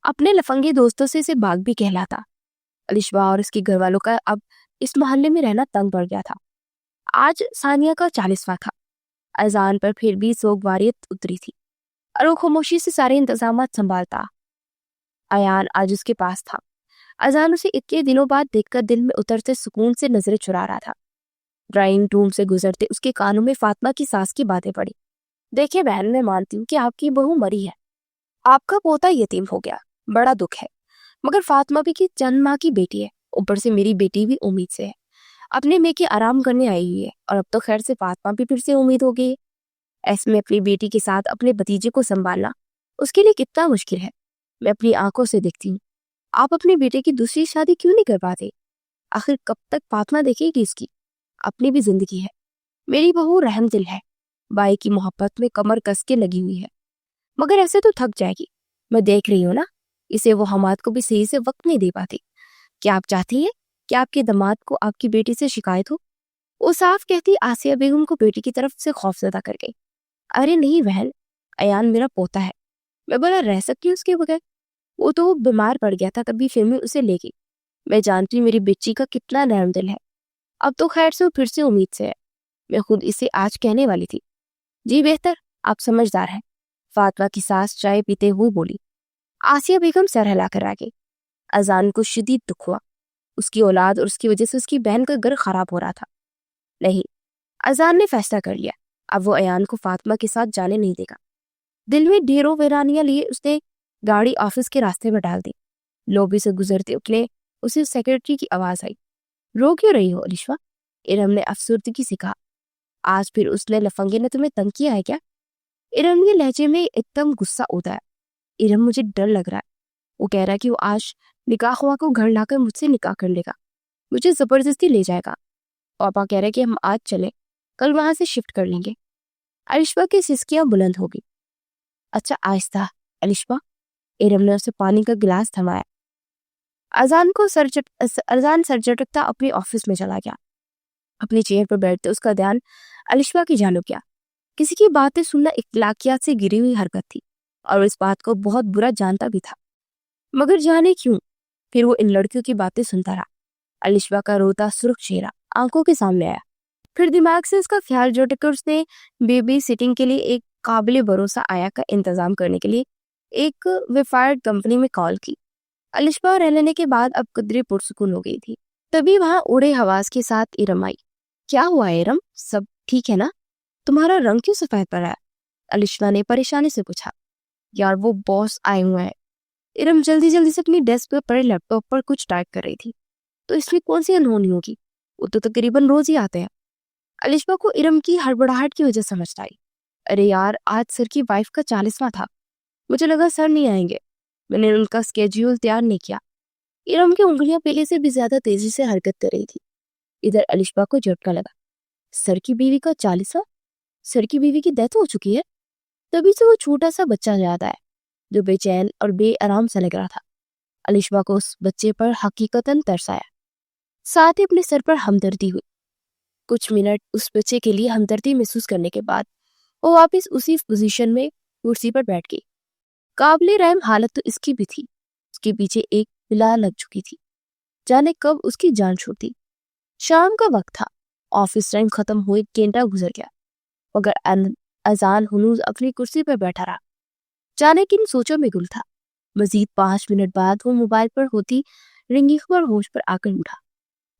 اپنے لفنگے دوستوں سے اسے باغ بھی کہلاتا۔ الشبا اور اس کے گھر والوں کا اب اس محلے میں رہنا تنگ پڑ گیا تھا۔ آج ثانیہ کا 40واں تھا۔ اذان پر پھر بھی سوگواریت اتری تھی اور وہ خاموشی سے سارے انتظامات سنبھالتا۔ ایان آج اس کے پاس تھا۔ اذان اسے اتنے دنوں بعد دیکھ کر دل میں اترتے سکون سے نظریں چرا رہا تھا۔ ڈرائنگ روم سے گزرتے اس کے کانوں میں فاطمہ کی ساس کی باتیں پڑی۔ دیکھیے بہن، میں مانتی ہوں کہ آپ کی بہو مری ہے، آپ کا پوتا یتیم ہو گیا، بڑا دکھ ہے، مگر فاطمہ بھی کی چند ماہ کی بیٹی ہے، اوپر سے میری بیٹی بھی امید سے ہے، اپنے میں کے آرام کرنے آئی ہوئی ہے، اور اب تو خیر سے فاطمہ بھی پھر سے امید ہو گئی ہے۔ ایسے میں اپنی بیٹی کے ساتھ اپنے بھتیجے کو سنبھالنا اس کے لیے کتنا مشکل ہے، میں اپنی آنکھوں سے دیکھتی ہوں۔ آپ اپنے بیٹے کی دوسری شادی کیوں نہیں کر پاتے؟ آخر کب تک فاطمہ دیکھے گی؟ اس کی اپنی بھی زندگی ہے۔ میری بہو رحم دل ہے، بائی کی محبت میں کمر کس کے لگی ہوئی ہے، مگر ایسے تو تھک جائے گی۔ میں دیکھ رہی ہوں نا، اسے وہ حماد کو بھی صحیح سے وقت نہیں دے پاتی۔ کیا آپ چاہتی ہیں کہ آپ کے داماد کو آپ کی بیٹی سے شکایت ہو؟ وہ صاف کہتی آسیہ بیگم کو بیٹی کی طرف سے خوفزدہ کر گئی۔ ارے نہیں بہن، ایان میرا پوتا ہے، میں بولا رہ سکتی ہوں اس کے بغیر؟ وہ تو بیمار پڑ گیا تھا، تبھی پھر میں اسے لے گئی۔ میں جانتی ہوں میری بچی کا کتنا نرم دل ہے، اب تو خیر سے وہ پھر سے امید سے ہے۔ میں خود اسے آج کہنے والی تھی۔ جی بہتر، آپ سمجھدار ہیں، فاطمہ کی ساس چائے پیتے ہوئے بولی۔ آسیہ بیگم سر ہلا کر آگئی۔ اذان کو شدید دکھ ہوا، اس کی اولاد اور اس کی وجہ سے اس کی بہن کا گھر خراب ہو رہا تھا۔ نہیں، اذان نے فیصلہ کر لیا، اب وہ ایان کو فاطمہ کے ساتھ جانے نہیں دے گا۔ دل میں ڈھیروں ویرانیاں لیے اس نے گاڑی آفس کے راستے میں ڈال دی۔ لوبی سے گزرتے اسے سیکرٹری کی آواز آئی۔ رو کیوں رہی ہو الشوا؟ ارم نے افسردگی سے کہا۔ آج پھر اس نے لفنگے نے تمہیں تنگ کیا ہے کیا؟ ارم کے لہجے میں ایک دم غصہ ہوتا ہے۔ ارم، مجھے ڈر لگ رہا ہے، وہ کہہ رہا ہے کہ وہ آج نکاح ہوا کو گھر لا کر مجھ سے نکاح کر لے گا، مجھے زبردستی لے جائے گا۔ پاپا کہہ رہے کہ ہم آج چلیں، کل وہاں سے شفٹ کر لیں گے۔ الشوا کی سسکیاں بلند ہوگی۔ اچھا آہستہ الشوا، ارم نے اسے پانی کا گلاس تھمایا۔ اذان سر جھٹکتا اپنے آفس میں چلا گیا۔ اپنی چیئر پر بیٹھتے اس کا دھیان الشوا کی جانب گیا۔ کسی کی باتیں سننا اخلاقیات سے گری ہوئی حرکت تھی، اور اس بات کو بہت برا جانتا بھی تھا، مگر جانے کیوں پھر وہ ان لڑکیوں کی باتیں سنتا رہا۔ الشوا کا روتا سرخ چہرہ آنکھوں کے سامنے آیا، پھر دماغ سے اس کا خیال جو ٹکر اس نے بیبی سٹنگ کے لیے ایک قابل بھروسہ آیا کا انتظام کرنے کے لیے ایک ویفائرڈ کمپنی میں کال کی۔ الشوا رہ لینے کے بعد اب قدرے پرسکون ہو گئی تھی۔ تبھی وہاں اڑے حواس کے ساتھ ارم آئی۔ کیا ہوا ارم، سب ٹھیک ہے نا؟ تمہارا رنگ کیوں سفید پڑا ہے؟ الشوا نے پریشانی سے پوچھا۔ یار وہ باس آئے ہوئے ہیں۔ ارم جلدی سے اپنی ڈیسک پر پڑے لیپ ٹاپ پر کچھ ٹائپ کر رہی تھی۔ تو اس میں کون سی انہونی ہوگی، وہ تو تقریباً روز ہی آتے ہیں۔ الشوا کو ارم کی ہڑبڑاہٹ کی وجہ سمجھ آئی۔ ارے یار، آج سر کی وائف کا 40واں تھا، مجھے لگا سر نہیں آئیں گے، میں نے ان کا اسکیڈول تیار نہیں کیا۔ ارم کی انگلیاں پہلے سے بھی زیادہ تیزی سے حرکت کر رہی تھی۔ ادھر الشوا کو جھٹکا لگا۔ سر کی بیوی کا 40واں؟ سر کی بیوی کی ڈیتھ ہو چکی ہے؟ تبھی سے وہ چھوٹا سا بچہ یاد آیا جو بے چین اور بے آرام سا لگ رہا تھا۔ الشوا کو اس بچے پر حقیقتاً ترس آیا، ساتھ ہی اپنے سر پر ہمدردی ہوئی۔ کچھ منٹ اس بچے کے لیے ہمدردی محسوس کرنے کے بعد وہ واپس اسی پوزیشن میں کرسی پر بیٹھ گئی۔ قابل رحم حالت تو اس کی بھی تھی، اس کے پیچھے ایک بلا لگ چکی تھی، جانے کب اس کی جان چھوٹی۔ شام کا وقت تھا، آفس ٹائم ختم ہوئے گھنٹہ گزر گیا، مگر اذان ہنوز اپنی کرسی پر بیٹھا رہا، جانے کن سوچوں میں گل تھا۔ مزید 5 منٹ بعد وہ موبائل پر ہوتی رنگنگ پر ہوش پر آ کر اٹھا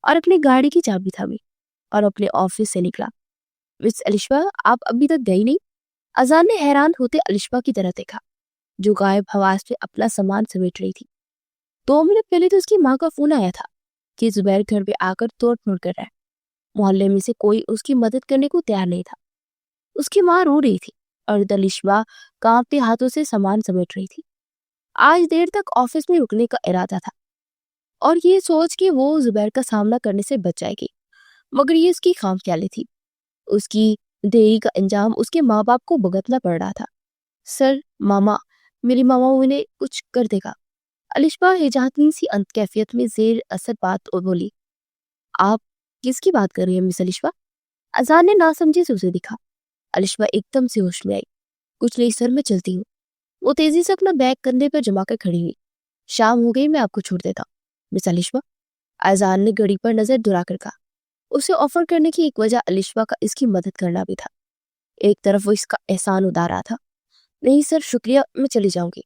اور اپنی گاڑی کی چابی تھامی اور اپنے آفس سے نکلا۔ مس الشوا، آپ ابھی تک گئی نہیں؟ اذان نے حیران ہوتے الشوا کی طرح دیکھا، جو غائب حواس پہ اپنا سامان سمیٹ رہی تھی۔ 2 منٹ پہلے تو اس کی ماں کا فون آیا تھا کہ زبیر گھر پہ آ کر توڑ پھوڑ کر رہا ہے۔ محلے میں سے کوئی اس کی مدد کرنے کو تیار نہیں تھا۔ اس کی ماں رو رہی تھی اور الشوا کانپتے ہاتھوں سے سامان سمیٹ رہی تھی۔ آج دیر تک آفس میں رکنے کا ارادہ تھا اور یہ سوچ کہ وہ زبیر کا سامنا کرنے سے بچ جائے گی، مگر یہ اس کی خام خیالی تھی۔ اس کی دیری کا انجام اس کے ماں باپ کو بھگتنا پڑ رہا تھا۔ سر، ماما، میری ماما انہیں کچھ کر دے گا۔ الشوا ہجاتین سی انت کیفیت میں زیر اثر بات بولی۔ آپ کس کی بات کر رہی ہیں مس الشوا؟ اذان نے ناسمجھی سے اسے دکھا۔ الشوا ایک دم سے ہوش میں آئی۔ کچھ نہیں سر، میں چلتی ہوں۔ وہ تیزی سے اپنا بیگ کندھے پر جما کر کھڑی ہوئی۔ شام ہو گئی، میں آپ کو چھوڑ دیتا ہوں مس الشوا، اذان نے گھڑی پر نظر دھرا کر کہا۔ اسے آفر کرنے کی ایک وجہ الشوا کا اس کی مدد کرنا بھی تھا۔ ایک طرف وہ اس کا احسان ادا رہا تھا. نہیں سر شکریہ, میں چلی جاؤں گی.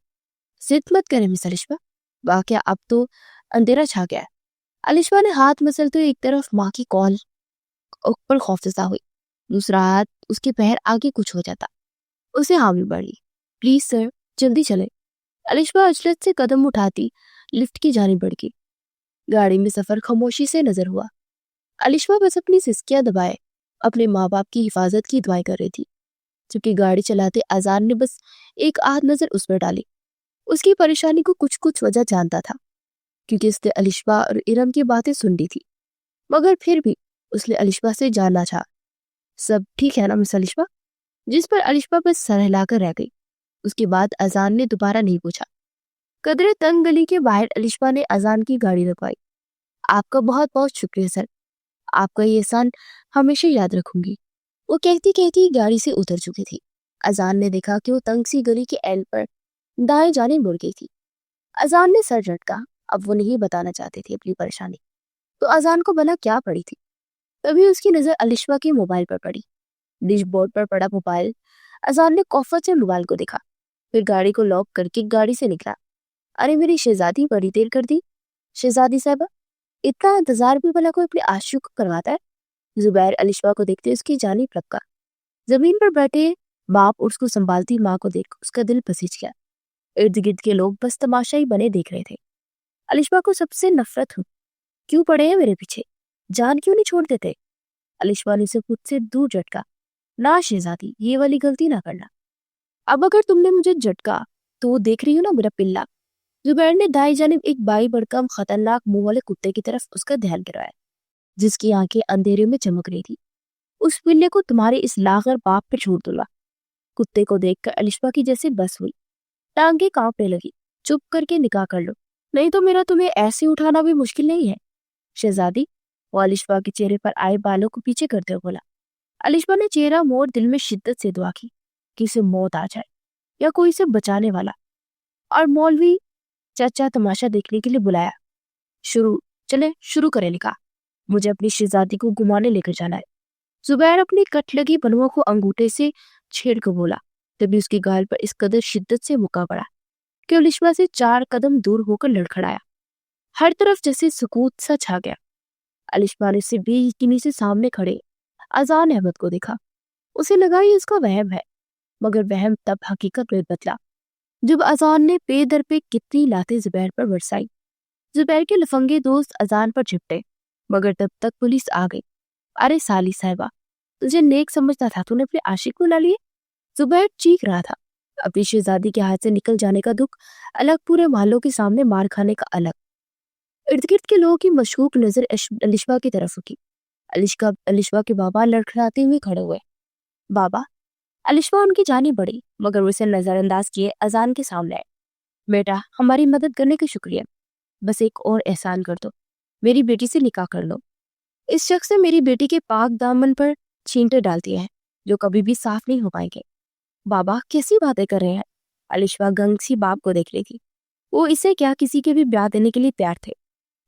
ضد مت کریں مس الشبا, واقعہ اب تو اندھیرا چھا گیا ہے. الشبا نے ہاتھ مسلتے ہوئے ایک طرف ماں کی کال پر خوفزدہ ہوئی, دوسرا ہاتھ اس کے پیر آگے کچھ ہو جاتا. اسے حامی بڑھی. پلیز سر جلدی چلے. الشبا عجلت سے قدم اٹھاتی لفٹ کی جانب بڑھ گئی. گاڑی میں سفر خاموشی سے نظر ہوا. الشبا بس اپنی سسکیاں دبائے اپنے ماں باپ کی حفاظت کی دعائیں کر رہی تھی. چونکہ گاڑی چلاتے اذان نے بس ایک آدھ نظر اس پر ڈالی. اس کی پریشانی کو کچھ وجہ جانتا تھا, کیونکہ اس نے الشبا اور ارم کی باتیں سن لی تھی. مگر پھر بھی اس نے الشبا سے جاننا چاہا, سب ٹھیک ہے نا مس الشبا؟ جس پر الشبا بس سر ہلا کر رہ گئی. اس کے بعد اذان نے دوبارہ نہیں پوچھا. قدرے تنگ گلی کے باہر الشبا نے اذان کی گاڑی رکوائی. آپ کا بہت بہت شکریہ سر, آپ کا یہ احسان ہمیشہ یاد رکھوں گی. وہ کہتی گاڑی سے اتر چکی تھی. اذان نے دیکھا کہ وہ تنگ سی گلی کے اینڈ پر دائیں جانب مڑ گئی تھی. اذان نے سر جھٹکا. اب وہ نہیں بتانا چاہتی تھی اپنی پریشانی, تو اذان کو بنا کیا پڑی تھی. تبھی اس کی نظر الشبا کے موبائل پر پڑی. ڈش بورڈ پر پڑا موبائل. اذان نے کوفت سے موبائل کو دیکھا, پھر گاڑی کو لاک کر کے گاڑی سے نکلا. ارے میری شہزادی, بڑی دیر کر دی. شہزادی صاحبہ, اتنا انتظار بھی بھلا کوئی اپنے عاشق کو کرواتا ہے؟ زبیر الشبا کو دیکھتے اس کی جانب لپکا. زمین پر بیٹھے باپ اور اس کو سنبھالتی ماں کو دیکھ اس کا دل پسیج گیا. ارد گرد کے لوگ بس تماشائی بنے دیکھ رہے تھے. الشبا کو سب سے نفرت ہو. کیوں پڑے ہیں میرے پیچھے, جان کیوں نہیں چھوڑ دیتے؟ الشبا نے اسے خود سے دور جھٹکا. نہ شہزادی, یہ والی غلطی نہ کرنا. اب اگر تم نے مجھے جھٹکا تو وہ دیکھ رہی ہو نا میرا پلا. زبیر نے دائیں جانب ایک بائی بڑکم خطرناک منہ والے کتے کی طرف اس کا دھیان گروایا, جس کی آنکھیں اندھیرے میں چمک رہی تھی. اس پلے کو تمہارے اس لاغر باپ پہ چھوڑ دوں گا. کتے کو دیکھ کر الشبا کی جیسے بس ہوئی. ٹانگیں کانپنے لگی. چپ کر کے نکاح کر لو, نہیں تو میرا تمہیں ایسے اٹھانا بھی مشکل نہیں ہے. شہزادی, وہ الشبا کے چہرے پر آئے بالوں کو پیچھے کرتے ہوئے بولا. الشبا نے چہرہ موڑ دل میں شدت سے دعا کی کہ اسے موت آ جائے یا کوئی اسے بچانے والا. اور مولوی چچا تماشا دیکھنے کے لیے بلایا. شروع کرے نکاح. مجھے اپنی شہزادی کو گھمانے لے کر جانا ہے. زبیر اپنی کٹ لگی بنوں کو انگوٹھے سے چھیڑ کر بولا. تبھی اس کی گال پر اس قدر شدت سے مکا پڑا کہ الشبا سے 4 قدم دور ہو کر لڑکھڑایا. ہر طرف جیسے سکوت سا چھا گیا. الشبا نے اسے بے یقینی سے سامنے کھڑے اذان احمد کو دیکھا. اسے لگا یہ اس کا وہم ہے, مگر وہم تب حقیقت میں بدلا جب اذان نے پے در پہ کتنی لاتیں زبیر پر برسائی. زبیر کے لفنگے دوست اذان پر چپٹے, مگر تب تک پولیس آ گئی. ارے سالی صاحبہ, تجھے نیک سمجھتا تھا, تو نے اپنے عاشق کو لا لیے. زبیر چیخ رہا تھا. اپنی شہزادی کے ہاتھ سے نکل جانے کا دکھ الگ, پورے محلوں کے سامنے مار کھانے کا الگ. ارد گرد کے لوگوں کی مشکوک نظر الشبا کی طرف اٹھی. الشبا کے بابا لڑکھڑاتے ہوئے کھڑے ہوئے. بابا. الشبا ان کی جانب بڑھی, مگر وہ اسے نظر انداز کیے اذان کے سامنے آئے. بیٹا, ہماری مدد کرنے کا شکریہ, بس ایک اور احسان کر دو, میری بیٹی سے نکاح کر لو. اس شخص نے میری بیٹی کے پاک دامن پر چھینٹے ڈال دیے ہیں جو کبھی بھی صاف نہیں ہو پائیں گے. بابا کیسی باتیں کر رہے ہیں؟ الشبا گنگ سی باپ کو دیکھ رہی تھی. وہ اسے کیا کسی کے بھی بیاہ دینے کے لیے تیار تھے,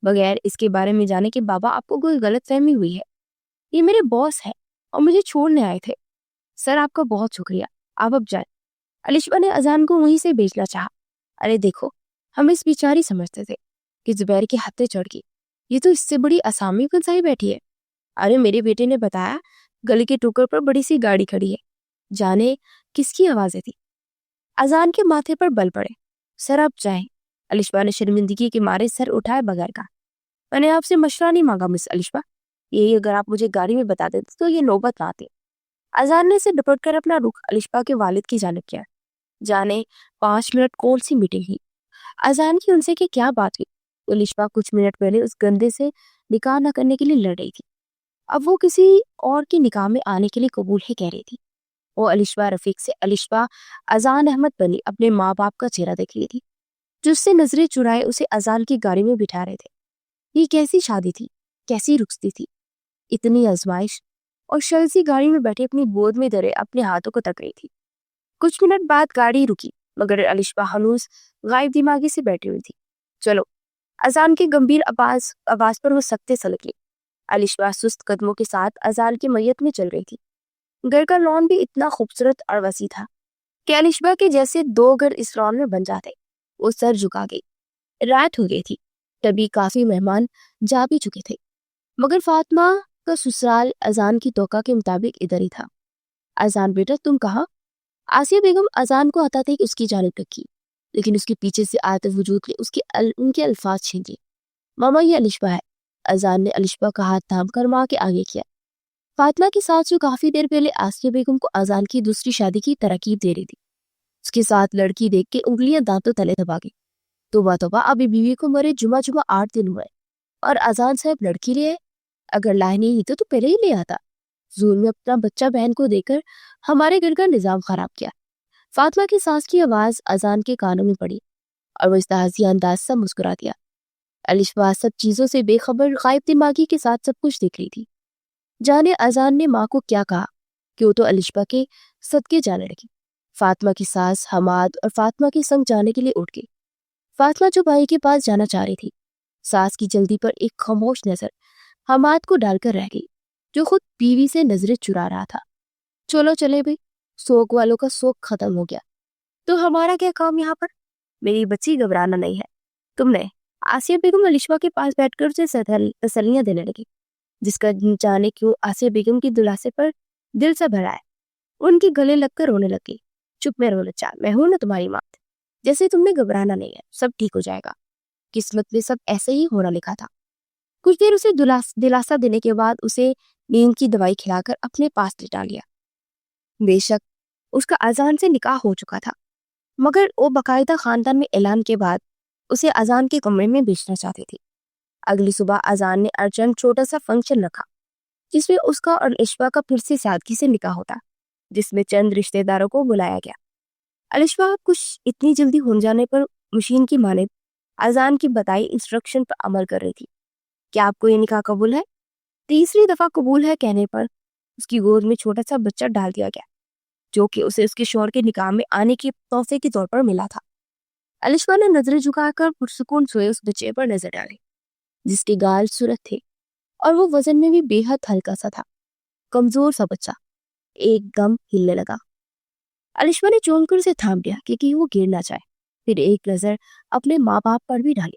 بغیر اس کے بارے میں جانے کہ بابا آپ کو کوئی غلط فہمی ہوئی ہے. یہ میرے باس ہے اور مجھے چھوڑنے آئے تھے. سر آپ کا بہت شکریہ, آپ اب جائیں. الشبا نے اذان کو وہیں سے بھیجنا چاہا. ارے دیکھو, ہم اس بیچاری سمجھتے تھے کہ زبیر کی ہتھے چڑھ گئی, یہ تو اس سے بڑی اسامی فنسائی بیٹھی ہے. ارے میرے بیٹے نے بتایا گلی کے ٹوکر پر بڑی سی گاڑی کھڑی ہے, جانے کس کی آوازیں تھی. اذان کے ماتھے پر بل پڑے. سر آپ جائیں. الشبا نے شرمندگی کے مارے سر اٹھائے بغیر کہا. میں نے آپ سے مشورہ نہیں مانگا مس الشبا, یہی اگر آپ مجھے گاڑی میں بتا دیتے تو یہ نوبت نہ آتی. اذان نے سے ڈپٹ کر اپنا رخ الشبا کے والد کی جانب کیا. جانے 5 منٹ کون سی میٹنگ ہوئی, اذان کی ان سے کہ کیا بات ہوئی. الشبا کچھ منٹ پہلے اس گندے سے نکاح نہ کرنے کے لیے لڑ رہی تھی, اب وہ کسی اور کی نکاح میں آنے کے لیے قبول ہی کہہ رہی تھی. وہ الشبا رفیق سے الشبا اذان احمد بنی اپنے ماں باپ کا چہرہ دیکھ لی تھی, جو اس سے نظریں چرائے اسے اذان کی گاڑی میں بٹھا رہے تھے. یہ کیسی شادی تھی, کیسی رخصتی تھی, اتنی آزمائش, اور شلسی گاڑی میں بیٹھے اپنی گود میں دھرے اپنے ہاتھوں کو تک رہی تھی. کچھ منٹ بعد گاڑی رکی, مگر الشبا ہنوز غائب دماغی سے بیٹھی ہوئی تھی. چلو. اذان کے گمبھیر آواز پر وہ سکتے سلک لی. الشبا سست قدموں کے ساتھ اذان کی میت میں چل رہی تھی. گھر کا لان بھی اتنا خوبصورت اور وسیع تھا کہ الشبا کے جیسے 2 گھر اس لان میں بن جاتے۔ وہ سر جھکا گئی۔ رات ہو گئی تھی، تبھی کافی مہمان جا بھی چکے تھے، مگر فاطمہ کا سسرال اذان کی توقع کے مطابق ادھر ہی تھا۔ اذان بیٹا تم کہاں؟ آسیہ بیگم اذان کو ہتھا تیک اس کی جانب رکھی، لیکن اس کے پیچھے سے آتے وجود نے ان کے الفاظ چھین لیے۔ ماما یہ الشبا ہے۔ اذان نے الشبا کا ہاتھ تھام کر ماں کے آگے کیا۔ فاطمہ کی ساس جو کافی دیر پہلے آسیہ بیگم کو اذان کی دوسری شادی کی ترغیب دے رہی تھی، اس کے ساتھ لڑکی دیکھ کے انگلیاں دانتوں تلے دبا گئی۔ توبہ توبہ، ابھی بیوی کو مرے جمعہ 8 دن ہوئے اور اذان صاحب لڑکی لے آئے۔ اگر لائے نہیں تو پہلے ہی لے آتا۔ زور میں اپنا بچہ بہن کو دے کر ہمارے گھر کا نظام خراب کیا۔ فاطمہ کی ساس کی آواز اذان کے کانوں میں پڑی اور وہ استحاضی انداز سے مسکرا دیا۔ الشبا سب چیزوں سے بے خبر غائب دماغی کے ساتھ سب کچھ دیکھ رہی تھی۔ جانے اذان نے ماں کو کیا کہا کہ وہ تو الشبا کے صدقے جانے لگی۔ فاطمہ کی ساس حماد اور فاطمہ کے سنگ جانے کے لیے اٹھ گئی۔ فاطمہ جو بھائی کے پاس جانا چاہ رہی تھی، ساس کی جلدی پر ایک خاموش نظر حماد کو ڈال کر رہ گئی، جو خود بیوی سے نظریں چرا رہا تھا۔ چلو چلے بھائی، سوگ والوں کا سوگ ختم ہو گیا، تو ہمارا کیا کام یہاں پر؟ میری بچی گھبرانا نہیں ہے۔ تم نے آسیہ بیگم الشبا کے پاس بیٹھ کر اسے تسلیاں دینے لگی، جس کا جانے کیوں آسیہ بیگم کی دلاسے پر دل سے بھرا ہے۔ ان کے گلے لگ کر رونے لگی۔ چپ میں رونے چال، میں ہوں نا تمہاری ماں، جیسے تم نے گھبرانا نہیں ہے، سب ٹھیک ہو جائے گا، قسمت میں سب ایسے ہی ہونا لکھا تھا۔ کچھ دیر اسے دلاسا دینے کے بعد اسے نیند کی دوائی کھلا کر اپنے پاس لٹا لیا۔ بے شک اس کا اذان سے نکاح ہو چکا تھا، مگر وہ باقاعدہ خاندان میں اعلان کے بعد اسے اذان کے کمرے میں بیچنا چاہتی تھی۔ اگلی صبح اذان نے ارجنٹ چھوٹا سا فنکشن رکھا، جس میں اس کا اور الشبا کا پھر سے سادگی سے نکاح ہوتا، جس میں چند رشتہ داروں کو بلایا گیا۔ الشبا کچھ اتنی جلدی ہو جانے پر مشین کی مانند اذان کی بتائی انسٹرکشن پر عمل کر رہی تھی۔ کیا آپ کو یہ نکاح قبول ہے؟ تیسری دفعہ قبول ہے کہنے پر اس کی گود میں چھوٹا سا بچہ ڈال دیا گیا، جو کہ اسے اس کے شوہر کے نکاح میں آنے کے تحفے کے طور پر ملا تھا۔ الشبا نے نظریں جھکا کر پرسکون سوئے اس بچے پر نظر ڈالی، جس کے گال سرخ تھے اور وہ وزن میں بھی بے حد ہلکا سا تھا۔ کمزور سا بچہ ایک دم ہلنے لگا۔ الشبا نے چون کر اسے تھام لیا کہ وہ گر نہ جائے، پھر ایک نظر اپنے ماں باپ پر بھی ڈالی،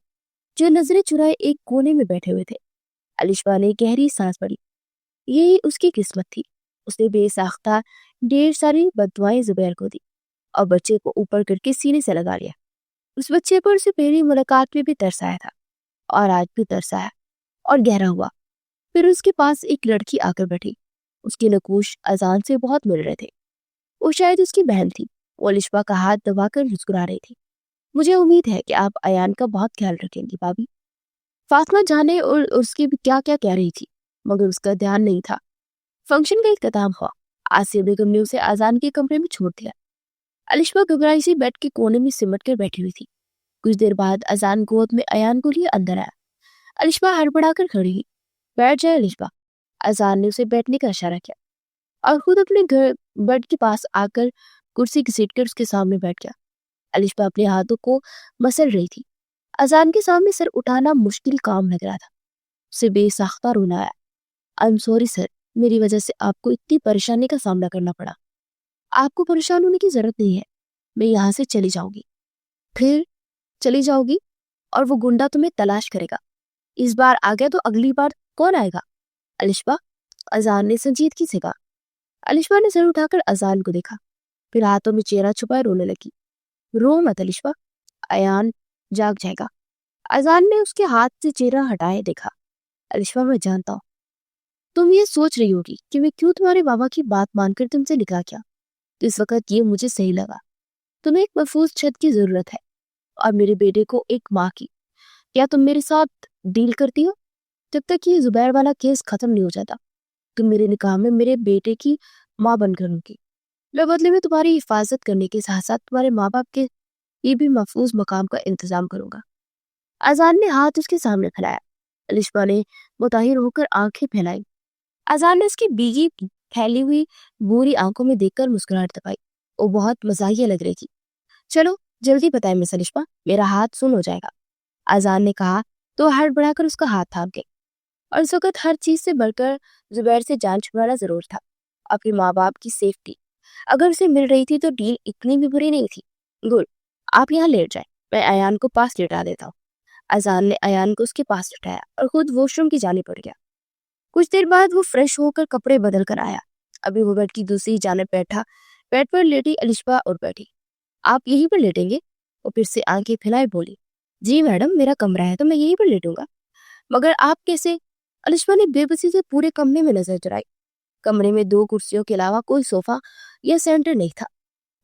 جو نظریں چرائے ایک کونے میں بیٹھے ہوئے تھے۔ الشبا نے گہری سانس پڑی۔ یہی اس کی قسمت تھی۔ اس نے بے ساختہ ڈھیر ساری بددعائیں زبیر کو دی اور بچے کو اوپر کر کے سینے سے لگا لیا۔ اس بچے پر اسے پہلی ملاقات میں بھی ترس آیا تھا اور آج بھی ترس آیا اور گہرا ہوا۔ پھر اس کے پاس ایک لڑکی آ کر بیٹھی۔ اس کے نقوش اذان سے بہت مل رہے تھے۔ وہ شاید اس کی بہن تھی۔ وہ الشبا کا ہاتھ دبا کر مسکرا رہی تھی۔ مجھے امید ہے کہ آپ ایان کا بہت خیال رکھیں گی بھابھی۔ فاطمہ جانے اور اس کی بھی کیا کہہ رہی تھی، مگر اس کا دھیان نہیں تھا۔ فنکشن کا اختتام ہوا۔ آسیہ بیگم نے اسے اذان کے کمرے میں چھوڑ دیا۔ الشبا گھبرائی سی بیڈ کے کونے میں سمٹ کر بیٹھی ہوئی تھی۔ کچھ دیر بعد اذان گود میں ایان کو لیے اندر آیا۔ الشبا ہڑبڑا کر کھڑی ہوئی۔ بیٹھ جائے الشبا۔ اذان نے اسے بیٹھنے کا اشارہ کیا اور خود اپنے بیڈ کے پاس آ کر کرسی گھسیٹ کر اس کے سامنے بیٹھ گیا۔ الشبا اپنے ہاتھوں کو مسل رہی تھی۔ اذان کے سامنے سر اٹھانا مشکل کام لگ رہا تھا۔ اسے بے ساختہ رونا آیا۔ I'm sorry سر، میری وجہ سے آپ کو اتنی پریشانی کا سامنا کرنا پڑا۔ آپ کو پریشان ہونے کی ضرورت نہیں ہے، میں یہاں سے چلی جاؤں گی۔ پھر چلی جاؤ گی اور وہ گنڈا تمہیں تلاش کرے گا۔ اس بار آ گیا تو اگلی بار کون آئے گا؟ الشبا، اذان نے سنجیدگی سے کہا۔ الشبا نے سر اٹھا کر اذان کو دیکھا، پھر ہاتھوں میں چہرہ چھپائے رونے لگی۔ رو مت الشبا، ایان جاگ جائے گا۔ اذان نے اس کے ہاتھ سے چہرہ ہٹائے دیکھا۔ الشبا، میں جانتا ہوں تم یہ سوچ رہی ہوگی کہ میں کیوں تمہارے بابا کی بات مان کر تم سے نکاح کیا، تو اس وقت یہ مجھے صحیح لگا۔ تمہیں ایک محفوظ چھت کی ضرورت ہے اور میرے بیٹے کو ایک ماں کی۔ کیا تم میرے ساتھ ڈیل کرتی ہو؟ جب تک یہ زبیر والا کیس ختم نہیں ہو جاتا تم میرے نکاح میں میرے بیٹے کی ماں بن کر ہوگی۔ میں بدلے میں تمہاری حفاظت کرنے کے ساتھ ساتھ تمہارے ماں باپ کے یہ بھی محفوظ مقام کا انتظام کروں گا۔ اذان نے ہاتھ اس کے سامنے پھیلایا۔ الشبا نے متاثر ہو کر آنکھیں پھیلائی۔ اذان نے اس کی بیگی پھیلی ہوئی بری آنکھوں میں دیکھ کر مسکراہٹ دبائی۔ وہ بہت مزاحیہ لگ رہی تھی۔ چلو جلدی بتائیں مس الشبا، میرا ہاتھ سن ہو جائے گا، اذان نے کہا تو ہڑبڑا کر اس کا ہاتھ تھام گئی۔ اور اس وقت ہر چیز سے بڑھ کر زبیر سے جان چھڑانا ضرور تھا۔ آپ کے ماں باپ کی سیفٹی اگر اسے مل رہی تھی تو ڈیل اتنی بھی بری نہیں تھی. گڈ، آپ یہاں لیٹ جائیں، میں ایان کو پاس لٹا دیتا ہوں. اذان نے ایان کو اس کے پاس لٹایا اور خود واش روم کی جانب بڑھ گیا. کچھ دیر بعد وہ فریش ہو کر کپڑے بدل کر آیا. ابھی وہ بیڈ کی دوسری جانب بیٹھا. بیڈ پر لیٹی الشبا اور بیٹھی. آپ یہیں پر لیٹیں گے؟ وہ پھر سے آنکھیں پھیلائے بولی. جی میڈم، میرا کمرہ ہے تو میں یہیں پر لیٹوں گا. مگر آپ کیسے؟ الشبا نے بے بسی سے پورے کمرے میں نظر چرائی. کمرے میں 2 کرسیوں کے علاوہ کوئی صوفہ یا سینٹر نہیں تھا.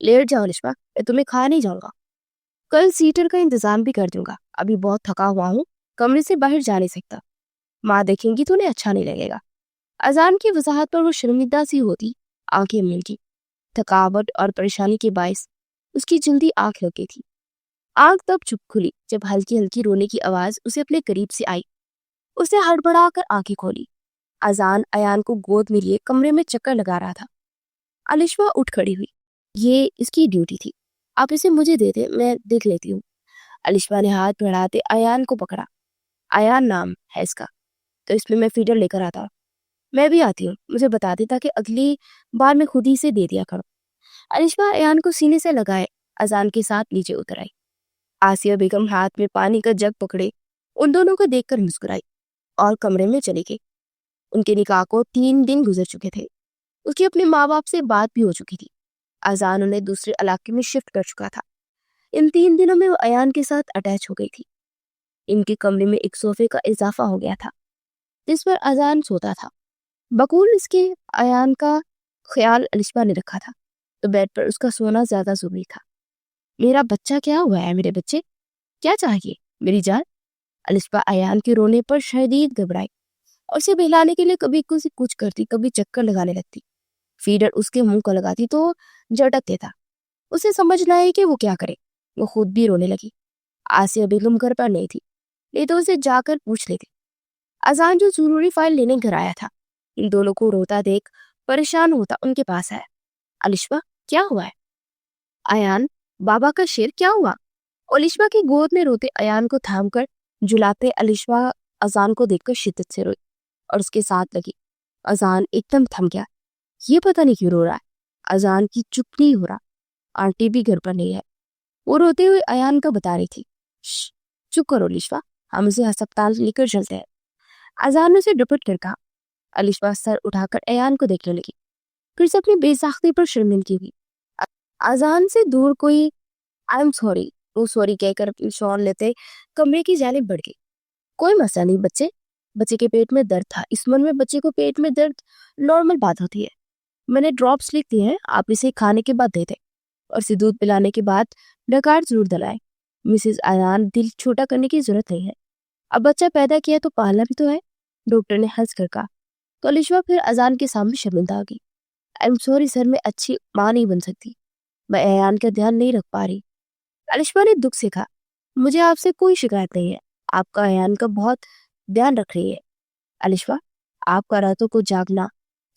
لیٹ جاؤ الشبا، میں تمہیں کھا نہیں جاؤں گا. کل سیٹر کا انتظام بھی کر دوں گا. ابھی بہت تھکا ہوا ہوں، کمرے سے باہر جا نہیں سکتا. ماں دیکھیں گی تو انہیں اچھا نہیں لگے گا. اذان کی وضاحت پر وہ شرمندہ سی ہوتی آنکھیں مل گی. تھکاوٹ اور پریشانی کے باعث اس کی جلدی آنکھ لگ گئی تھی. آنکھ تب چپ کھلی جب ہلکی ہلکی رونے کی آواز اسے اپنے قریب سے آئی. اسے ہڑبڑا کر آنکھیں کھولی. اذان ایان کو گود میں لیے کمرے میں چکر لگا رہا تھا. الشبا اٹھ کھڑی ہوئی. یہ اس کی ڈیوٹی تھی، آپ اسے مجھے دے دیں، میں دیکھ لیتی ہوں. الشبا نے ہاتھ بڑھاتے ایان کو پکڑا. ایان نام ہے اس کا، تو اس میں فیڈر لے کر آتا. میں بھی آتی ہوں، مجھے بتا دے تاکہ اگلی بار میں خود ہی سے دے دیا کروں. الشبا ایان کو سینے سے لگائے اذان کے ساتھ نیچے اتر آئی. آسیہ بیگم ہاتھ میں پانی کا جگ پکڑے ان دونوں کو دیکھ کر مسکرائی اور کمرے میں چلی گئی. ان کے نکاح کو 3 دن گزر چکے تھے. اس کی اپنے ماں باپ سے بات بھی ہو چکی تھی. اذان انہیں دوسرے علاقے میں شفٹ کر چکا تھا. ان 3 دنوں میں وہ ایان کے ساتھ اٹیچ ہو گئی تھی. ان کے کمرے میں ایک صوفے کا اضافہ ہو گیا تھا جس پر اذان سوتا تھا. بقول اس کے ایان کا خیال الشبا نے رکھا تھا تو بیڈ پر اس کا سونا زیادہ ضروری تھا. میرا بچہ کیا ہوا ہے؟ میرے بچے کیا چاہیے میری جان؟ الشبا ایان کے رونے پر شدید گھبرائی اور اسے بہلانے کے لیے کبھی کچھ کرتی، کبھی چکر لگانے لگتی. فیڈر اس کے منہ کو لگاتی تو جھٹک دیتا. اسے سمجھ نہ آئی کہ وہ کیا کرے. وہ خود بھی رونے لگی. آسیہ بیگم گھر پر نہیں تھی، نہیں تو اسے جا کر پوچھ لیتی. اذان جو ضروری فائل لینے گھر آیا تھا ان دونوں کو روتا دیکھ پریشان ہوتا ان کے پاس آیا. الشبا کیا ہوا ہے؟ ایان بابا کا شیر کیا ہوا؟ الشبا کی گود میں روتے ایان کو تھام کر جلاتے الشبا اذان کو دیکھ کر شدت سے روئی اور اس کے ساتھ لگی. اذان ایک دم تھم گیا. یہ پتہ نہیں کیوں رو رہا ہے. اذان کی چپ نہیں ہو رہا. آنٹی بھی گھر پر نہیں ہے. وہ روتے ہوئے ایان کا بتا رہی تھی. چپ کرو الشبا، ہم اسے ہسپتال لے کر چلتے ہیں. اذان نے اسے ڈپٹ کر کہا. الشبا سر اٹھا کر ایان کو دیکھنے لگی، پھر سے اپنی بے ساختی پر شرمندگی ہوئی. اذان سے دور کوئی آئی ایم سوری، وہ سوری کہہ کر اپنی شال لیتے کمرے کی جانب بڑھ گئی. کوئی مسئلہ نہیں بچے کے پیٹ میں درد تھا. اس عمر میں بچے کو پیٹ میں درد نارمل بات ہوتی ہے. میں نے ڈراپس لکھ دی ہیں، آپ اسے کھانے کے بعد دے دیں اور اسے دودھ پلانے کے بعد ڈکار ضرور دلائیں. مسز ایان دل چھوٹا کرنے کی ضرورت نہیں ہے، اب بچہ پیدا کیا تو پالنا بھی تو ہے، ڈاکٹر نے ہنس کر کہا. تو الشبا پھر اذان کے سامنے شرمندہ آ گئی. آئی ایم سوری سر، میں اچھی ماں نہیں بن سکتی، میں ایان کا دھیان نہیں رکھ پا رہی. الشبا نے دکھ سے کہا. مجھے آپ سے کوئی شکایت نہیں ہے، آپ کا ایان کا بہت دھیان رکھ رہی ہے. الشبا آپ کا راتوں کو جاگنا،